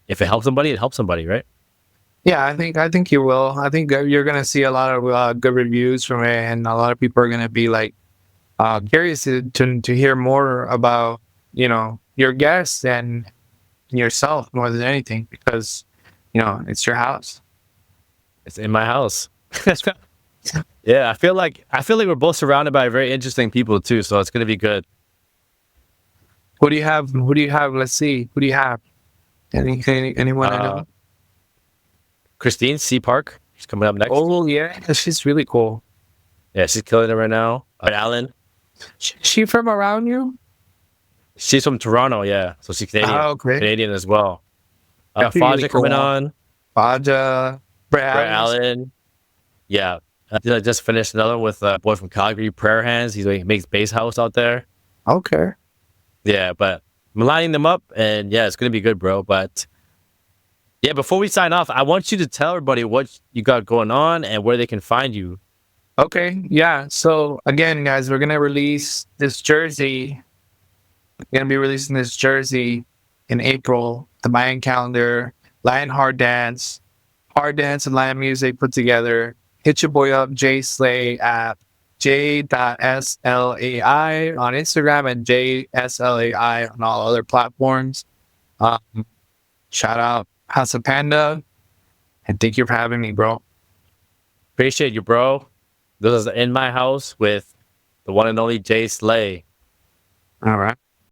if it helps somebody, it helps somebody, right? yeah. I think you will. I think that you're gonna see a lot of good reviews from it, and a lot of people are gonna be like curious to hear more about your guests and yourself more than anything because it's your house. It's in my house. Yeah, I feel like we're both surrounded by very interesting people too, so it's gonna be good. Who do you have? Who do you have? Let's see. Who do you have? Anyone I Uh, know? Christine C Park, she's coming up next. Oh yeah, she's really cool. Yeah, she's killing it right now. Alan, She from around you? she's from Toronto. Yeah, so she's Oh, great. Canadian as well. That'd be really Faja coming cool. on. Faja, Brett Brett Allen. Allen. Yeah. I just finished another one with a boy from Calgary, Prayer Hands. He makes bass house out there. Okay. Yeah, but I'm lining them up, and yeah, it's gonna be good, bro. But yeah, before we sign off, I want you to tell everybody what you got going on and where they can find you. Okay. Yeah. So again, guys, we're gonna release this jersey. We're gonna be releasing this jersey in April. The Mayan calendar, Lion Hard Dance and Lion Music put together. Hit your boy up, Jay Slay at j.slai on Instagram and jslai on all other platforms. Um, Shout out House of Panda, and thank you for having me, bro. Appreciate you, bro. This is in my house with the one and only Jay Slay. All right.